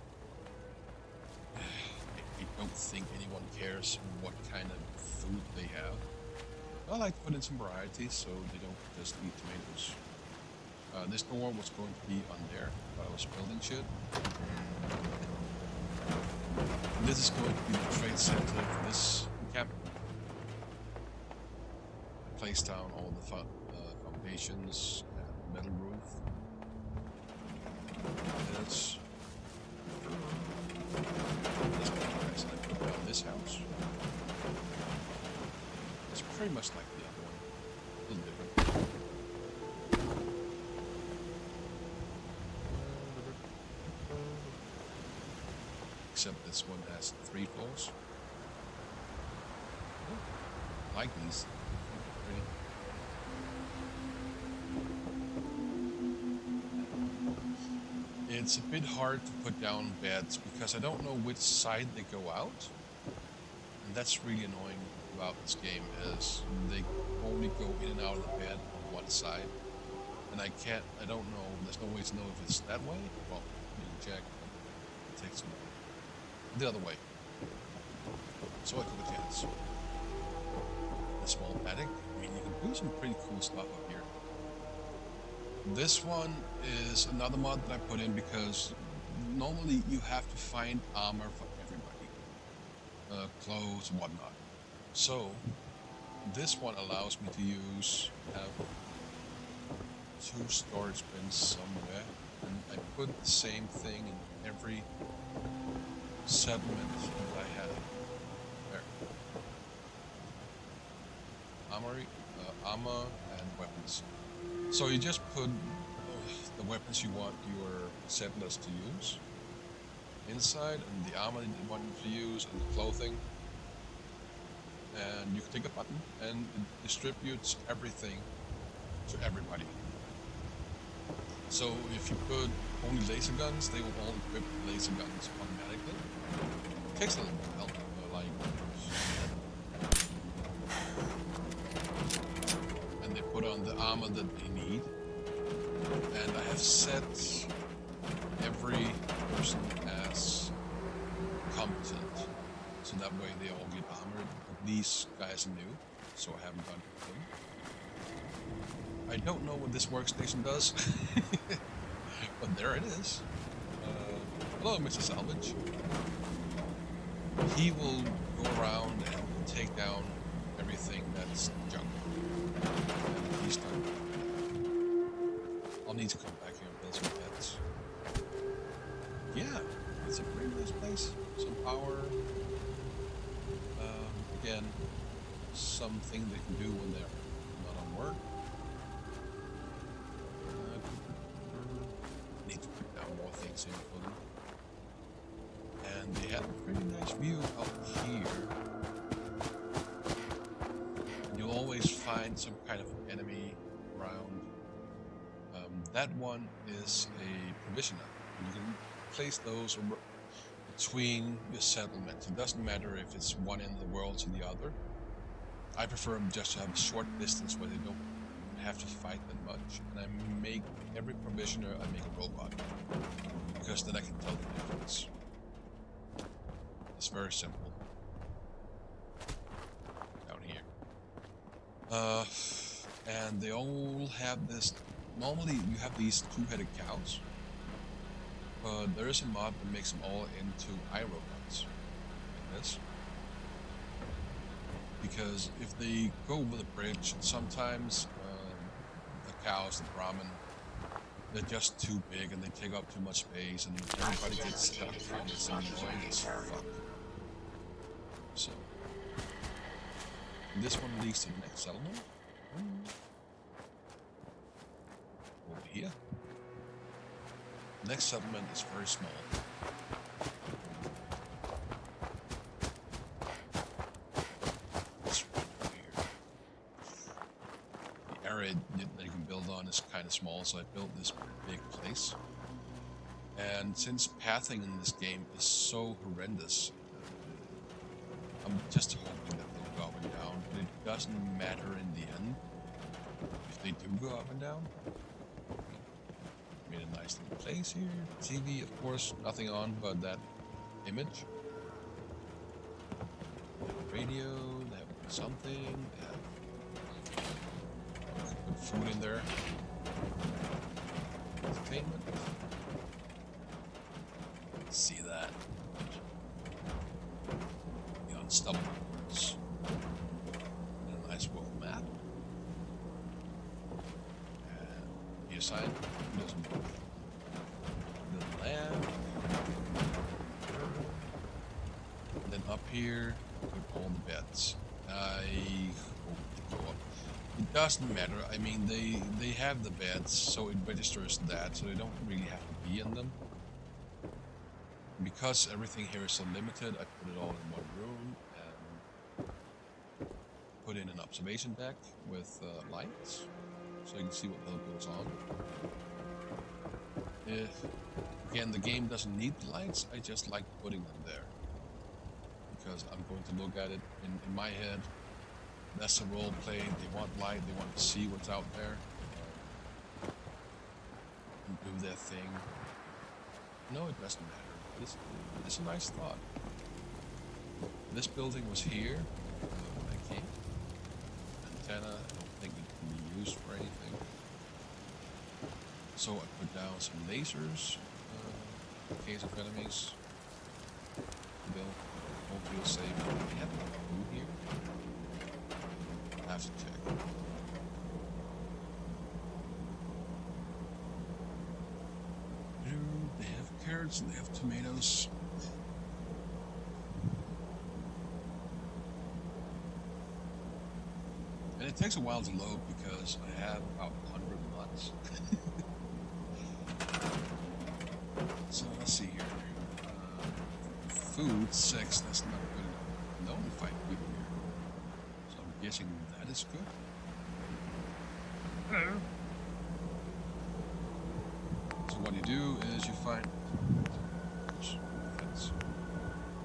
I don't think anyone cares what kind of food they have. I like to put in some variety so they don't just eat tomatoes. This door was going to be on there, but I was building shit. This is going to be the trade center for this encampment. I placed down all the foundations and metal roof. This nice. I put down this house. It's pretty much like the other one, a little different. Except this one has 3 floors. I like these. Pretty. It's a bit hard to put down beds because I don't know which side they go out. And that's really annoying about this game is they only go in and out of the bed on one side. And I don't know, there's no way to know if it's that way. Well, you can check, but it takes a while. The other way. So I took a chance. A small attic. I mean, you can do some pretty cool stuff up here. This one is another mod that I put in because normally you have to find armor for everybody. Clothes and whatnot. So, this one allows me to have 2 storage bins somewhere, and I put the same thing in every settlement that I have. There. Armor and weapons. So you just put the weapons you want your settlers to use inside, and the armor you want them to use, and the clothing. and you can take a button and it distributes everything to everybody. So if you put only laser guns, they will all equip laser guns automatically. It takes a little bit of help, and they put on the armor that they need. And I have set every person as competent, so that way they all get armored. But these guys are new, so I haven't done anything. I don't know what this workstation does, but there it is. Hello, Mr. Salvage. He will go around and take down everything that's junk. And he's done. I'll need to come back here and build some pets. Yeah, it's a pretty nice place. Some power. Again, something they can do when they're not on work. Need to put down more things in for them. And they have a pretty nice view out here. You'll always find some kind of enemy around. That one is a provisioner. You can place those between your settlements. It doesn't matter if it's one end of the world to the other. I prefer them just to have a short distance where they don't have to fight that much. And I make every provisioner, I make a robot. Because then I can tell the difference. It's very simple. Down here. And they all have this. Normally you have these two-headed cows. But there is a mod that makes them all into iRobots. Like this. Because if they go over the bridge, sometimes the cows, the Brahmin, they're just too big and they take up too much space and everybody gets stuck and it's annoying as fuck. So, this one leads to the next settlement. Over here. The next settlement is very small. This one over here. The area that you can build on is kind of small, so I built this big place. And since pathing in this game is so horrendous, I'm just hoping that they'll go up and down, but it doesn't matter in the end if they do go up and down. Made a nice little place here. TV, of course, nothing on but that image. They have a radio, they have something, they have put food in there. Entertainment. See that. The Unstoppables. And a nice world map. And here sign. The land. And then up here, put all the beds. I hope to go up. It doesn't matter. I mean, they have the beds, so it registers that, so they don't really have to be in them. Because everything here is so limited, I put it all in one room and put in an observation deck with lights, so you can see what the hell goes on. Again, the game doesn't need the lights, I just like putting them there. Because I'm going to look at it in my head. That's a role play, they want light, they want to see what's out there. And do their thing. No, it doesn't matter. It's a nice thought. This building was here when I came. Antenna, I don't think it can be used for anything. So I put down some lasers in case of enemies. They'll won't feel safe. We have no food here. I have to check. They have carrots and they have tomatoes. And it takes a while to load because I have about 100 mods. So let's see here. Food, 6, that's not good enough. No, we fight people here. guessing that is good. So what you do is you find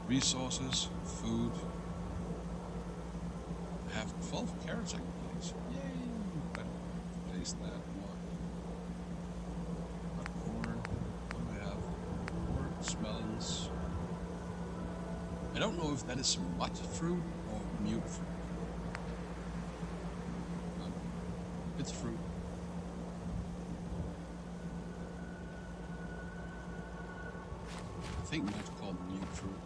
resources, food. I have 12 carrots I can place. Yay! I don't place that more. Corn. What do I have? Corn, melons. I don't know if that is mud fruit or mute fruit. It's fruit. I think that's called mute fruit.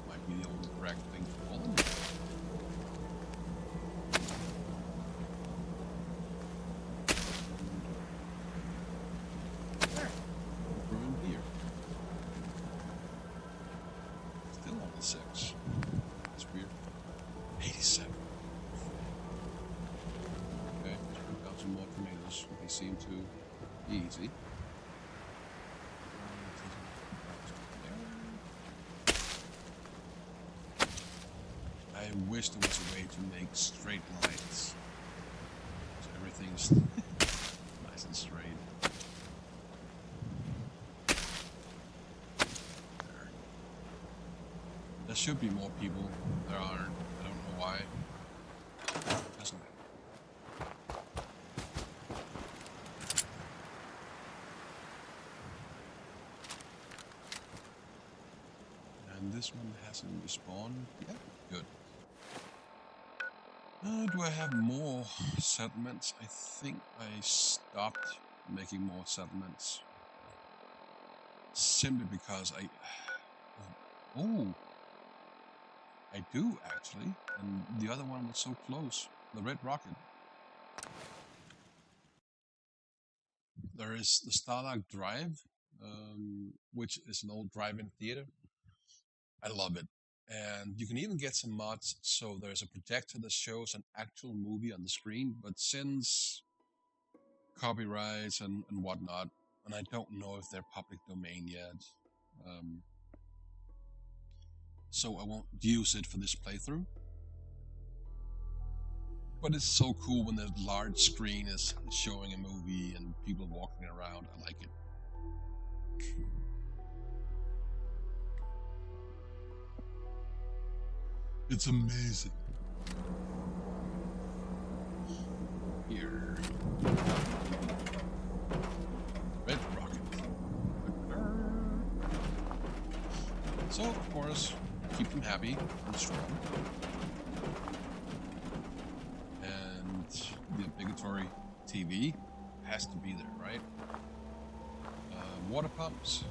Might be the only correct thing to call them. We're in here. Still on the 6. That's weird. 87. Okay, let's put out some more tomatoes. They seem to be easy. I wish there was a way to make straight lines. So everything's nice and straight. There should be more people. There aren't. I don't know why. Doesn't matter. And this one hasn't respawned yet. Good. Do I have more settlements? I think I stopped making more settlements. Simply because I do actually, and the other one was so close. The Red Rocket. There is the Starlark Drive, which is an old drive-in theater. I love it. And you can even get some mods, so there's a projector that shows an actual movie on the screen, but since copyrights and whatnot, and I don't know if they're public domain yet, so I won't use it for this playthrough. But it's so cool when the large screen is showing a movie and people walking around. I like it. It's amazing. Here. Red Rocket. So, of course, keep them happy and strong. And the obligatory TV has to be there, right? Water pumps.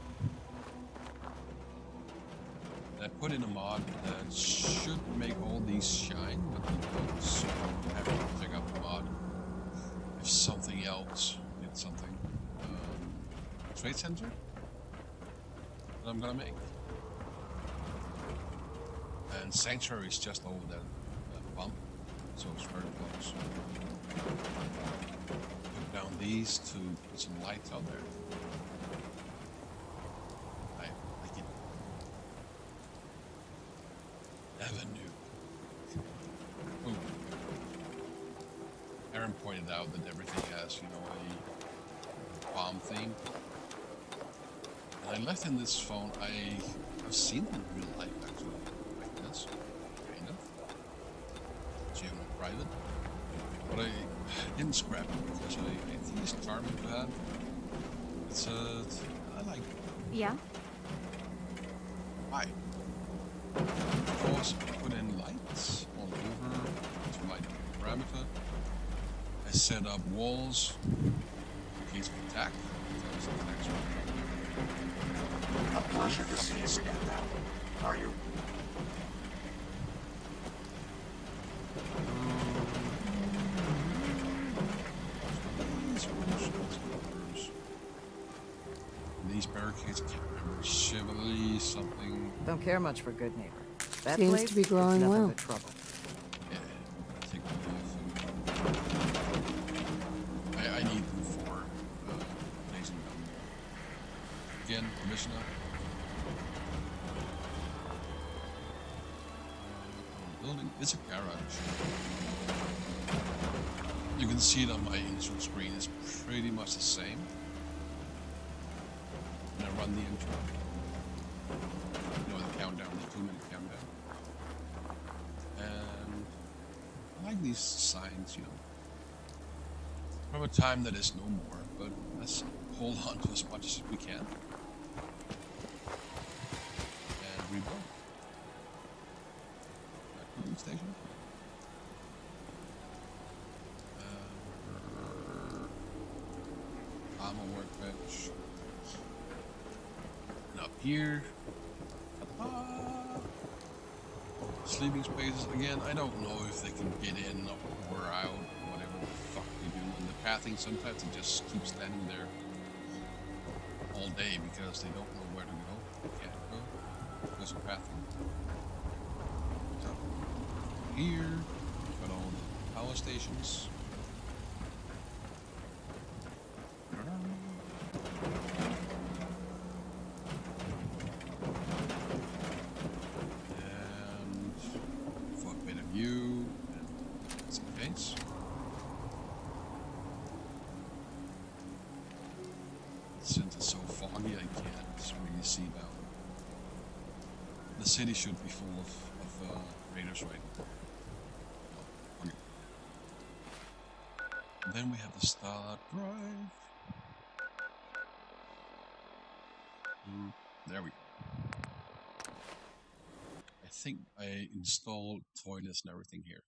I put in a mod that should make all these shine, but they don't, so I have to pick up the mod. If something else, get something. Trade center that I'm gonna make. And Sanctuary is just over that bump, so it's very close. Put down these to put some lights out there. I like it. Avenue. Ooh. Erin pointed out that everything has, you know, a bomb theme. And I left in this phone. I've seen them in real life actually. Like this. Kind of. General private. But I didn't scrap it because I think it's charming to have. It's I like it.
Yeah?
Why? Of course, I put in lights all over to light up the parameter. I set up walls in case of attack.
A pleasure to see you again now. Are you?
These barricades, I can't remember. Chevrolet something.
Don't care much for good neighbor. That
Seems
place
to be growing
is nothing
well.
but trouble.
Yeah, take that off. I need them for blazing down. Again, Commissioner. building is a garage. You can see it on my intro screen. It's pretty much the same. And I run the intro. You know, the countdown, the 2-minute countdown. And I like these signs, you know. From a time that is no more, but let's hold on to as much as we can. And rebuild. Cooling station. Armor workbench. And up here. Sleeping spaces. Again, I don't know if they can get in or out, whatever the fuck they do. And the pathing, sometimes they just keep standing there all day because they don't know where to go. They can't go because of pathing. So, here, we've got all the power stations. Since it's so foggy, I can't really see down. The city should be full of raiders right now. Okay. And then we have the start drive. There we go. I think I installed toilets and everything here.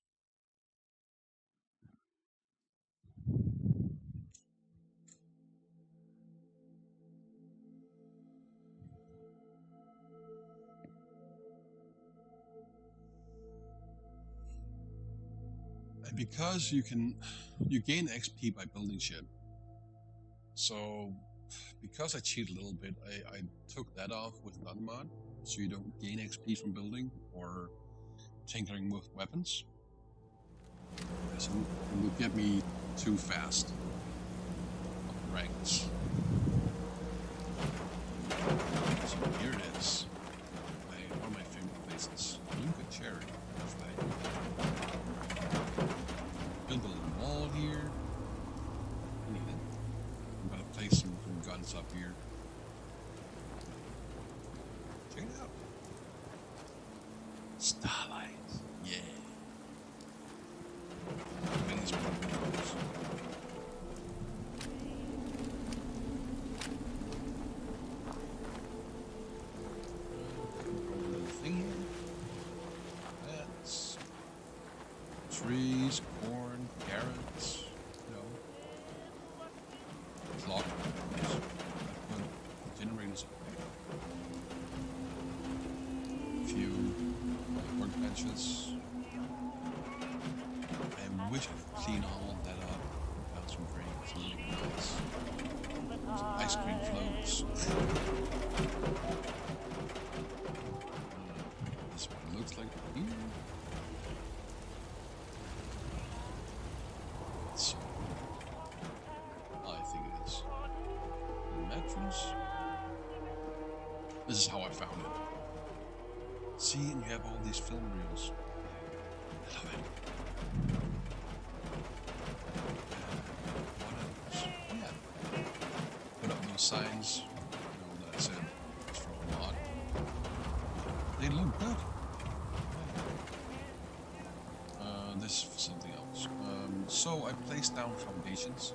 And because you gain XP by building shit. So because I cheat a little bit, I took that off with another mod, so you don't gain XP from building or tinkering with weapons. Because it would get me too fast up the ranks. So here it is. One of my favorite places. Luca Cherry. Build a little wall here. I need it. I'm gonna place some guns up here. Check it out. Starlight. Yeah. These windows. Little thing here. That's trees, corn, carrots, you know. Clock. Generators. A few workbenches. I wish I could clean all that up. Got some drinks, really nice. Some ice cream floats. This one looks like here. So, I think it is. Mattress. This is how I found it. See, and you have all these film reels. I love it. What else? Yeah. Put up those signs. You know, that I said it's from a mod. They look good. This is for something else. So I placed down foundations.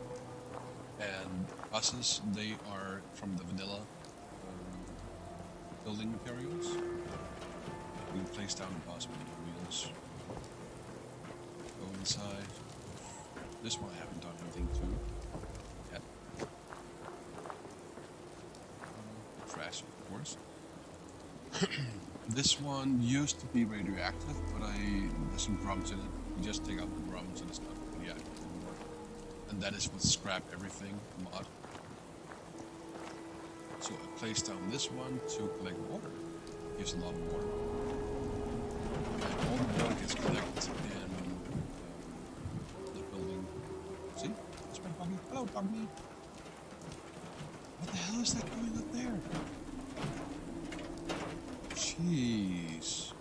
And buses, they are from the vanilla building materials. You can place down a bus with the wheels. Go inside. This one I haven't done anything to yet. Trash, of course. This one used to be radioactive, but there's some drums in it. You just take out the drums and it's not radioactive anymore. And that is what Scrap Everything mod. So I placed down this one to collect water. Gives a lot of water. And all the water gets collected in the building. See? That's my doggy. Hello, doggy. What the hell is that going up there? Jeez.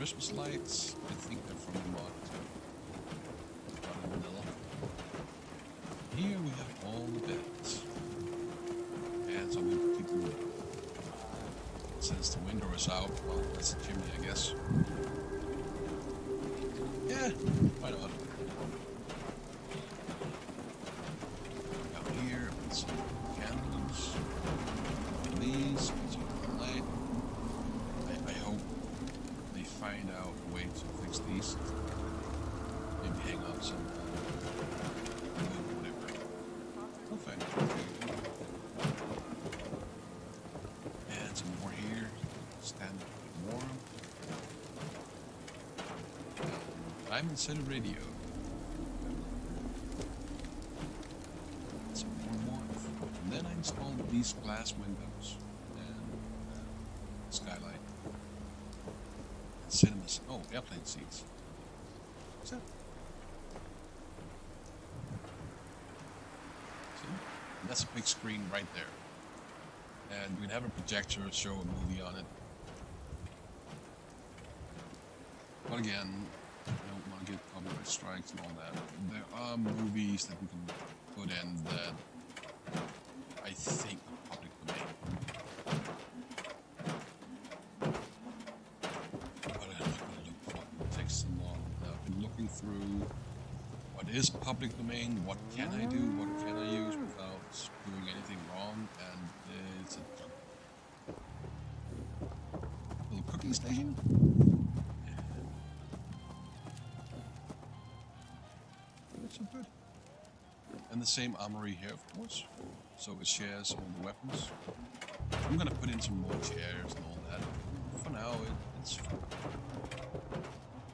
Christmas lights. I think they're from the mod too. Here we have all the beds. And some people, since the window is out, well, that's the chimney, I guess. Yeah, why not? Down here, put some candles. These, put some light. I hope they find out a way to fix these. Maybe hang up some whatever. We'll find out. And some more here. Stand up warm. I'm inside a radio. Some more warmth. And then I installed these glass windows and skylight. And cinemas. Oh, airplane seats. What's that? See? And that's a big screen right there. And we can have a projector show a movie on it. But again, I don't want to get copyright strikes and all that. There are movies that we can put in that I think are public domain. But I'm not going to look for it. It takes so long. I've been looking through what is public domain, what can I do, what can I use without doing anything wrong, and it's a little cooking station. So good. And the same armory here, of course. So it shares all the weapons. I'm gonna put in some more chairs and all that. For now, it's fun.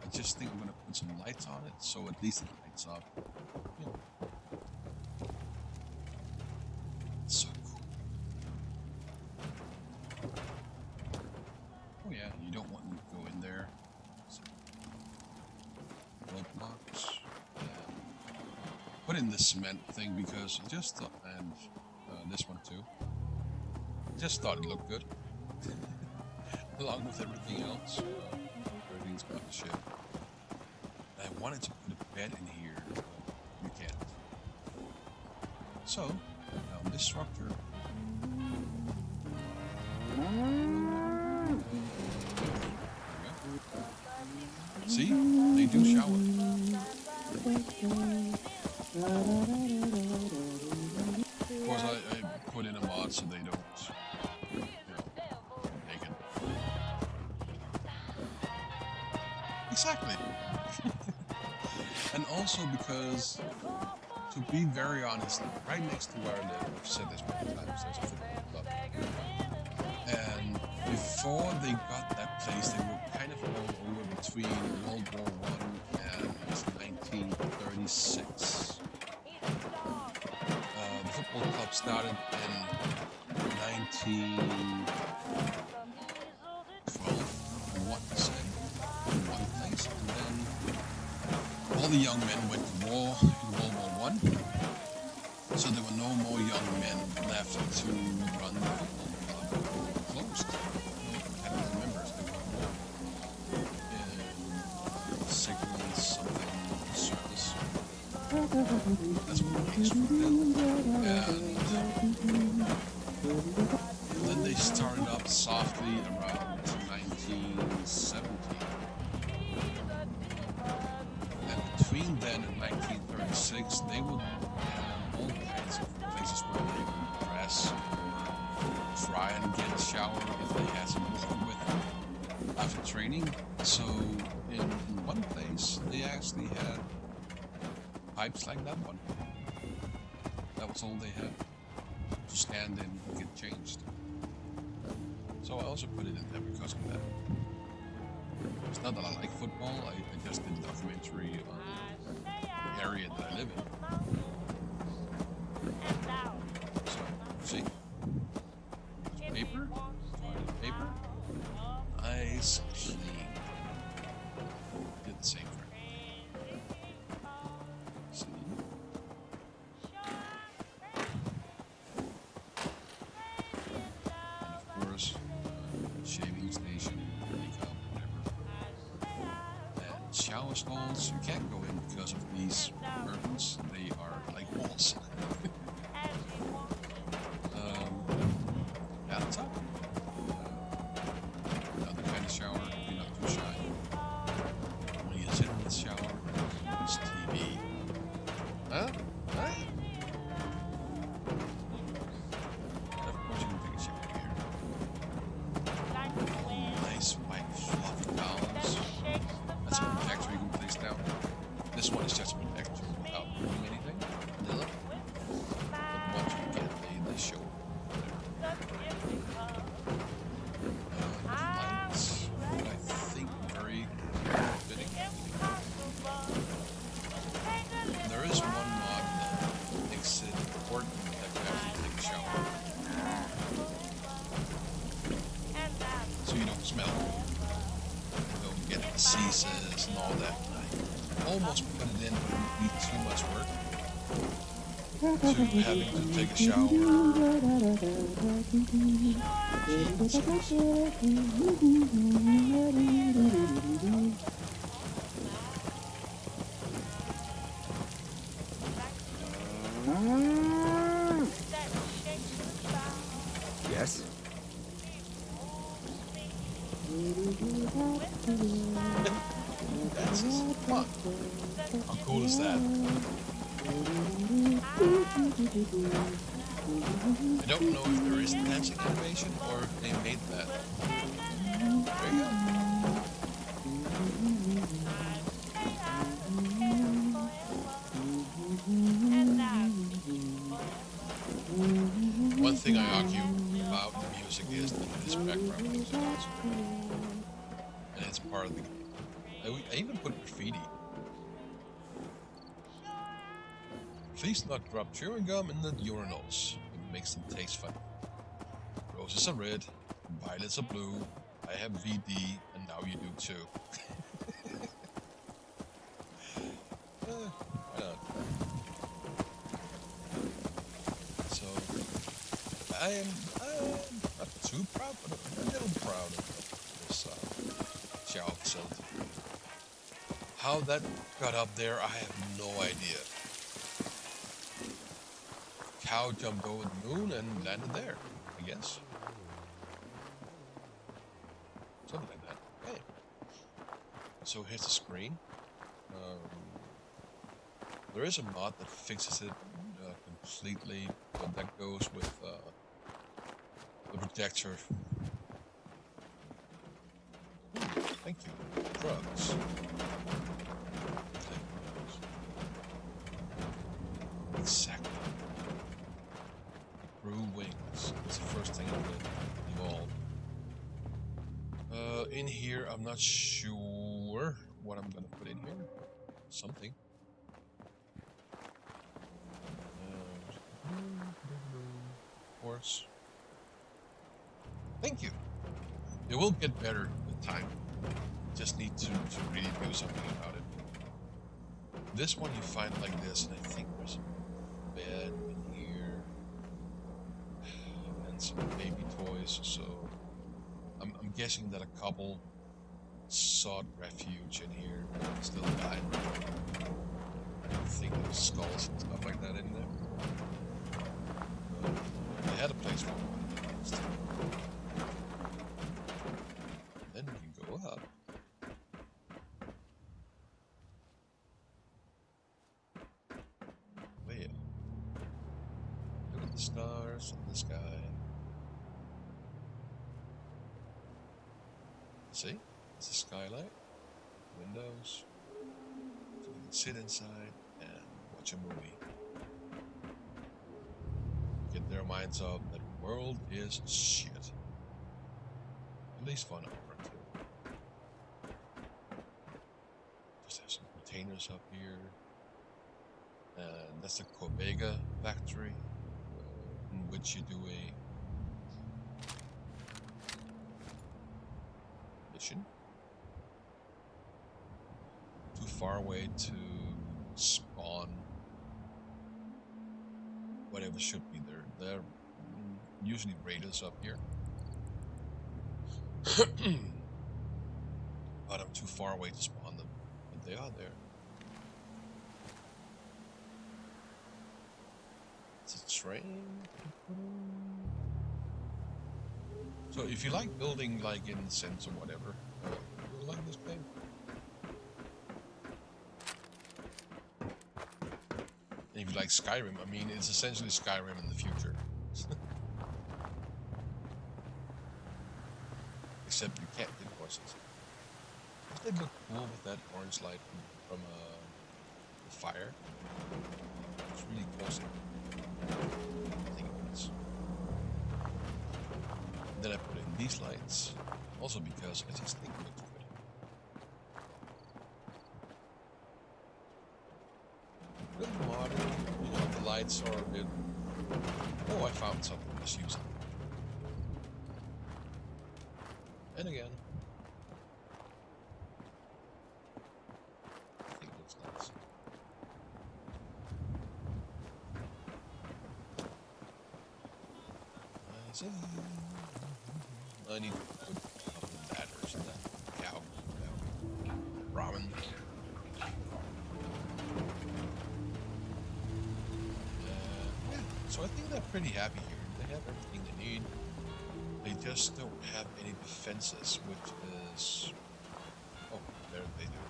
I just think I'm gonna put some lights on it, so at least it lights up. Yeah. It's so cool. Oh yeah, you don't want them to go in there. So, wall blocks. Put in this cement thing because I just thought, and this one too. Just thought it looked good, along with everything else. Everything's got the shit. I wanted to put a bed in here, but you can't. So now this structure. See, they do shower. Of course, I put in a mod so they don't, naked. Exactly. And also because, to be very honest, right next to where I live, I've said this many times, there's a football club. And before they got that place, they were kind of all over between World War I and 1936. The football club started in 1912, I want to say, in one place, and then all the young men went to war in World War I, so there were no more young men left to run the football club. It closed. No competitive members. They were all in signal something service. That's what it is for them. And then they started up softly around 1970. And between then and 1936, they would have all kinds of places where they would dress or try and get a shower if they had some water with them after training. So in one place, they actually had pipes like that one. That was all they had to stand in and get changed. So I also put it in there because of that. It's not that I like football, I just did a documentary on the area that I live in. So, see? There's paper, toilet paper, nice, clean. Did the same for me. See? And of course, shaving station, makeup, whatever. shower stalls, you can't go in because of these curtains. They are like walls. Bathtub. Another kind of shower. You're not too shy. When you sit in the shower, it's TV. Huh? Huh? And of course, you can take a shower here. Nice white fluffy towels. That's a protector you can place down. This one is just a protector without doing anything. Vanilla. But once you get the show. Lights, but I think very fitting. There is one mod that makes it important that you actually take a shower. So you don't smell. You don't get diseases and all that. I almost put it in, but it would be too much work. To having to take a shower.
Yes?
That's just fun. How cool is that? I don't know if there is dancing animation or if they made that. There you go. One thing I argue about the music is that it is background music also. And it's part of the game. I even put graffiti. Please not drop chewing gum in the urinals. It makes them taste funny. Roses are red, violets are blue. I have VD, and now you do too. Why not? So, I am not too proud, but I'm a little proud of this shower facility. How that got up there, I have no idea. Cow jumped over the moon and landed there, I guess. Something like that. Okay. So here's the screen. There is a mod that fixes it completely, but that goes with the projector. Thank you. Drugs. Exactly. Brew wings. That's the first thing I'm gonna evolve. In here, I'm not sure what I'm gonna put in here. Something. Horse. Thank you. It will get better with time. Just need to really do something about it. This one you find like this, and I think there's a bed in here and some baby toys. So I'm guessing that a couple sought refuge in here, still died. I think there's skulls and stuff like that in there. They had a place for one. Then we can go up. Way up. Look at the stars and the sky. See? It's a skylight. Windows. So we can sit inside and watch a movie. Get their minds up that the world is shit. At least for an hour or two. Just have some containers up here. And that's the Corvega factory, in which you do a mission. Too far away to spawn whatever should be there. There are usually raiders up here. But I'm too far away to spawn them. But they are there. It's a train. So if you like building like in Sims or whatever, you'll like this game. And if you like Skyrim, I mean, it's essentially Skyrim in the future. Except you can't get horses. Doesn't it look cool with that orange light from the fire? It's really close. I think it is. Then I put in these lights, also because I just think it looks good. Good modern, you know, the lights are a bit... Oh, I found something, let's use it. And again. I think it looks nice. I need to put a couple of ladders in that cow. Ramen. Yeah, so I think they're pretty happy here. They have everything they need. They just don't have any defenses, which is... Oh, there they do.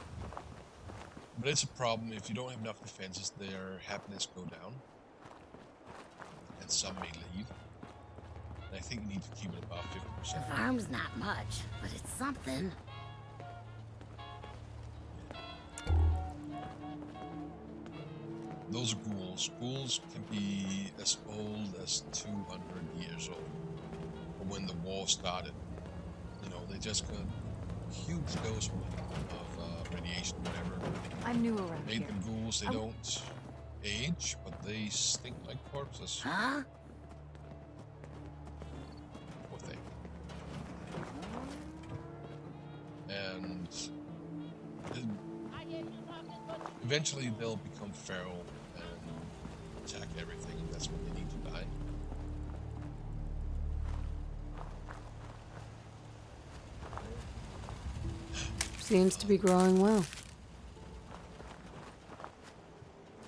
But it's a problem. If you don't have enough defenses, their happiness go down. And some may leave. I think you need to keep it about 50%.
The farm's not much, but it's something.
Those are ghouls. Ghouls can be as old as 200 years old. Or when the war started. You know, they just got a huge dose of radiation, whatever.
I'm new around
Made
here.
them ghouls. They don't age, but they stink like corpses.
Huh?
And eventually they'll become feral and attack everything, and that's when they need to die.
Seems to be growing well.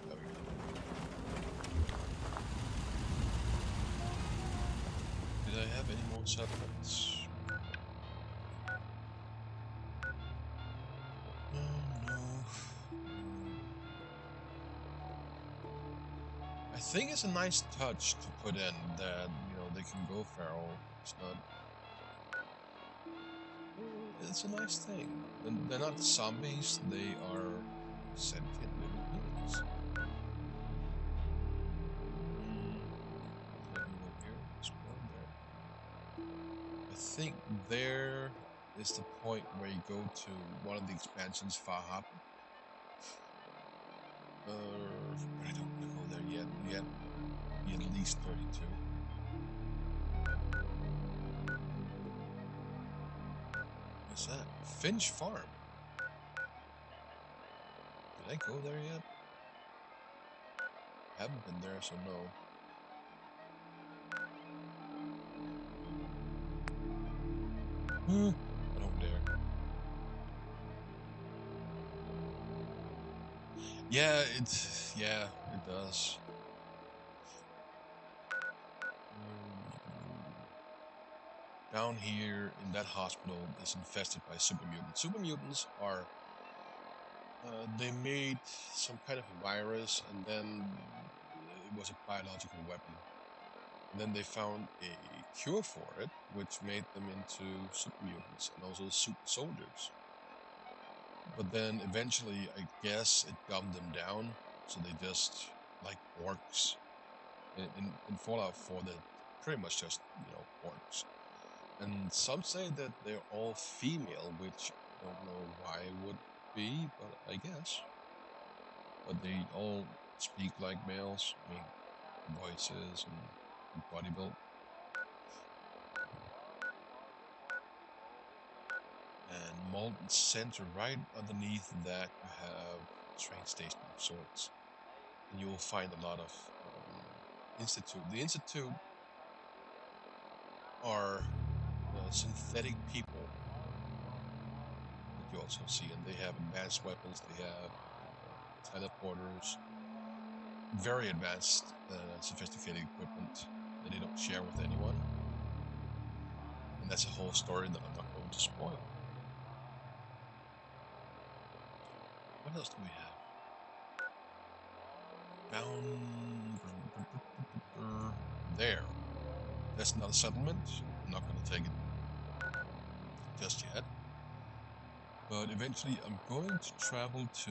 There we go. Did I have any more settlements? I think it's a nice touch to put in that, you know, they can go feral. It's not... It's a nice thing. They're not zombies, they are sentient living beings. I think there is the point where you go to one of the expansions, Fahab. But I don't want to go there yet. Be at least 32. What's that? Finch Farm. Did I go there yet? Haven't been there, so no. I don't dare. Yeah, it does. Down here in that hospital is infested by super mutants. Super mutants are they made some kind of a virus, and then it was a biological weapon. And then they found a cure for it, which made them into super mutants and also super soldiers. But then eventually, I guess it dumbed them down, so they just, like orcs. In Fallout 4, they're pretty much just, you know, orcs. And some say that they're all female, which I don't know why it would be, but I guess. But they all speak like males, I mean, voices and body build. And Molten Center, right underneath that, you have a train station of sorts. And you will find a lot of Institute. The Institute are synthetic people that you also see, and they have advanced weapons. They have teleporters, very advanced, sophisticated equipment that they don't share with anyone. And that's a whole story that I'm not going to spoil. What else do we have? Down there. That's not a settlement. I'm not going to take it just yet. But eventually I'm going to travel to...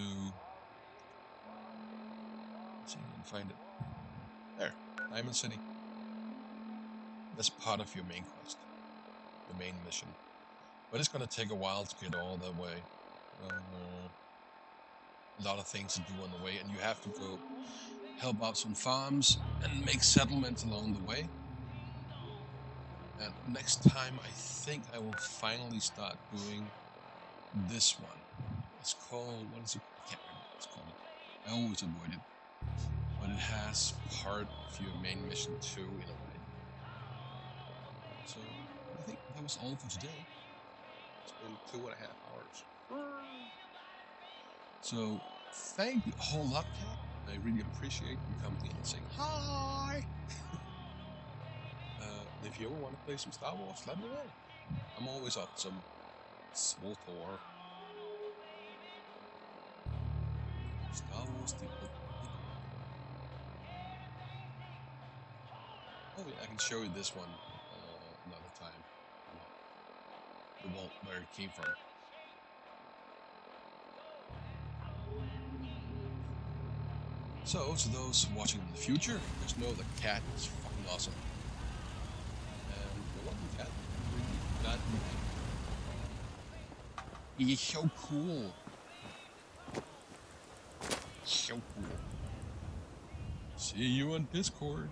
Let's see if I can find it. There. Diamond City. That's part of your main quest. Your main mission. But it's going to take a while to get all the way. A lot of things to do on the way, and you have to go help out some farms and make settlements along the way. And next time I think I will finally start doing this one. It's called, what is it? I can't remember what it's called. I always avoid it. But it has part of your main mission too, in a way. So, I think that was all for today. It's been 2.5 hours. So, thank you a whole lot, Kat. I really appreciate you coming in and saying hi. If you ever want to play some Star Wars, let me know. I'm always up some SWTOR. Star Wars the Old. Oh yeah, I can show you this one another time. The vault where it came from. So, to those watching in the future, just know the cat is fucking awesome. And you're welcome, cat. Really glad you He's so cool. So cool. See you on Discord.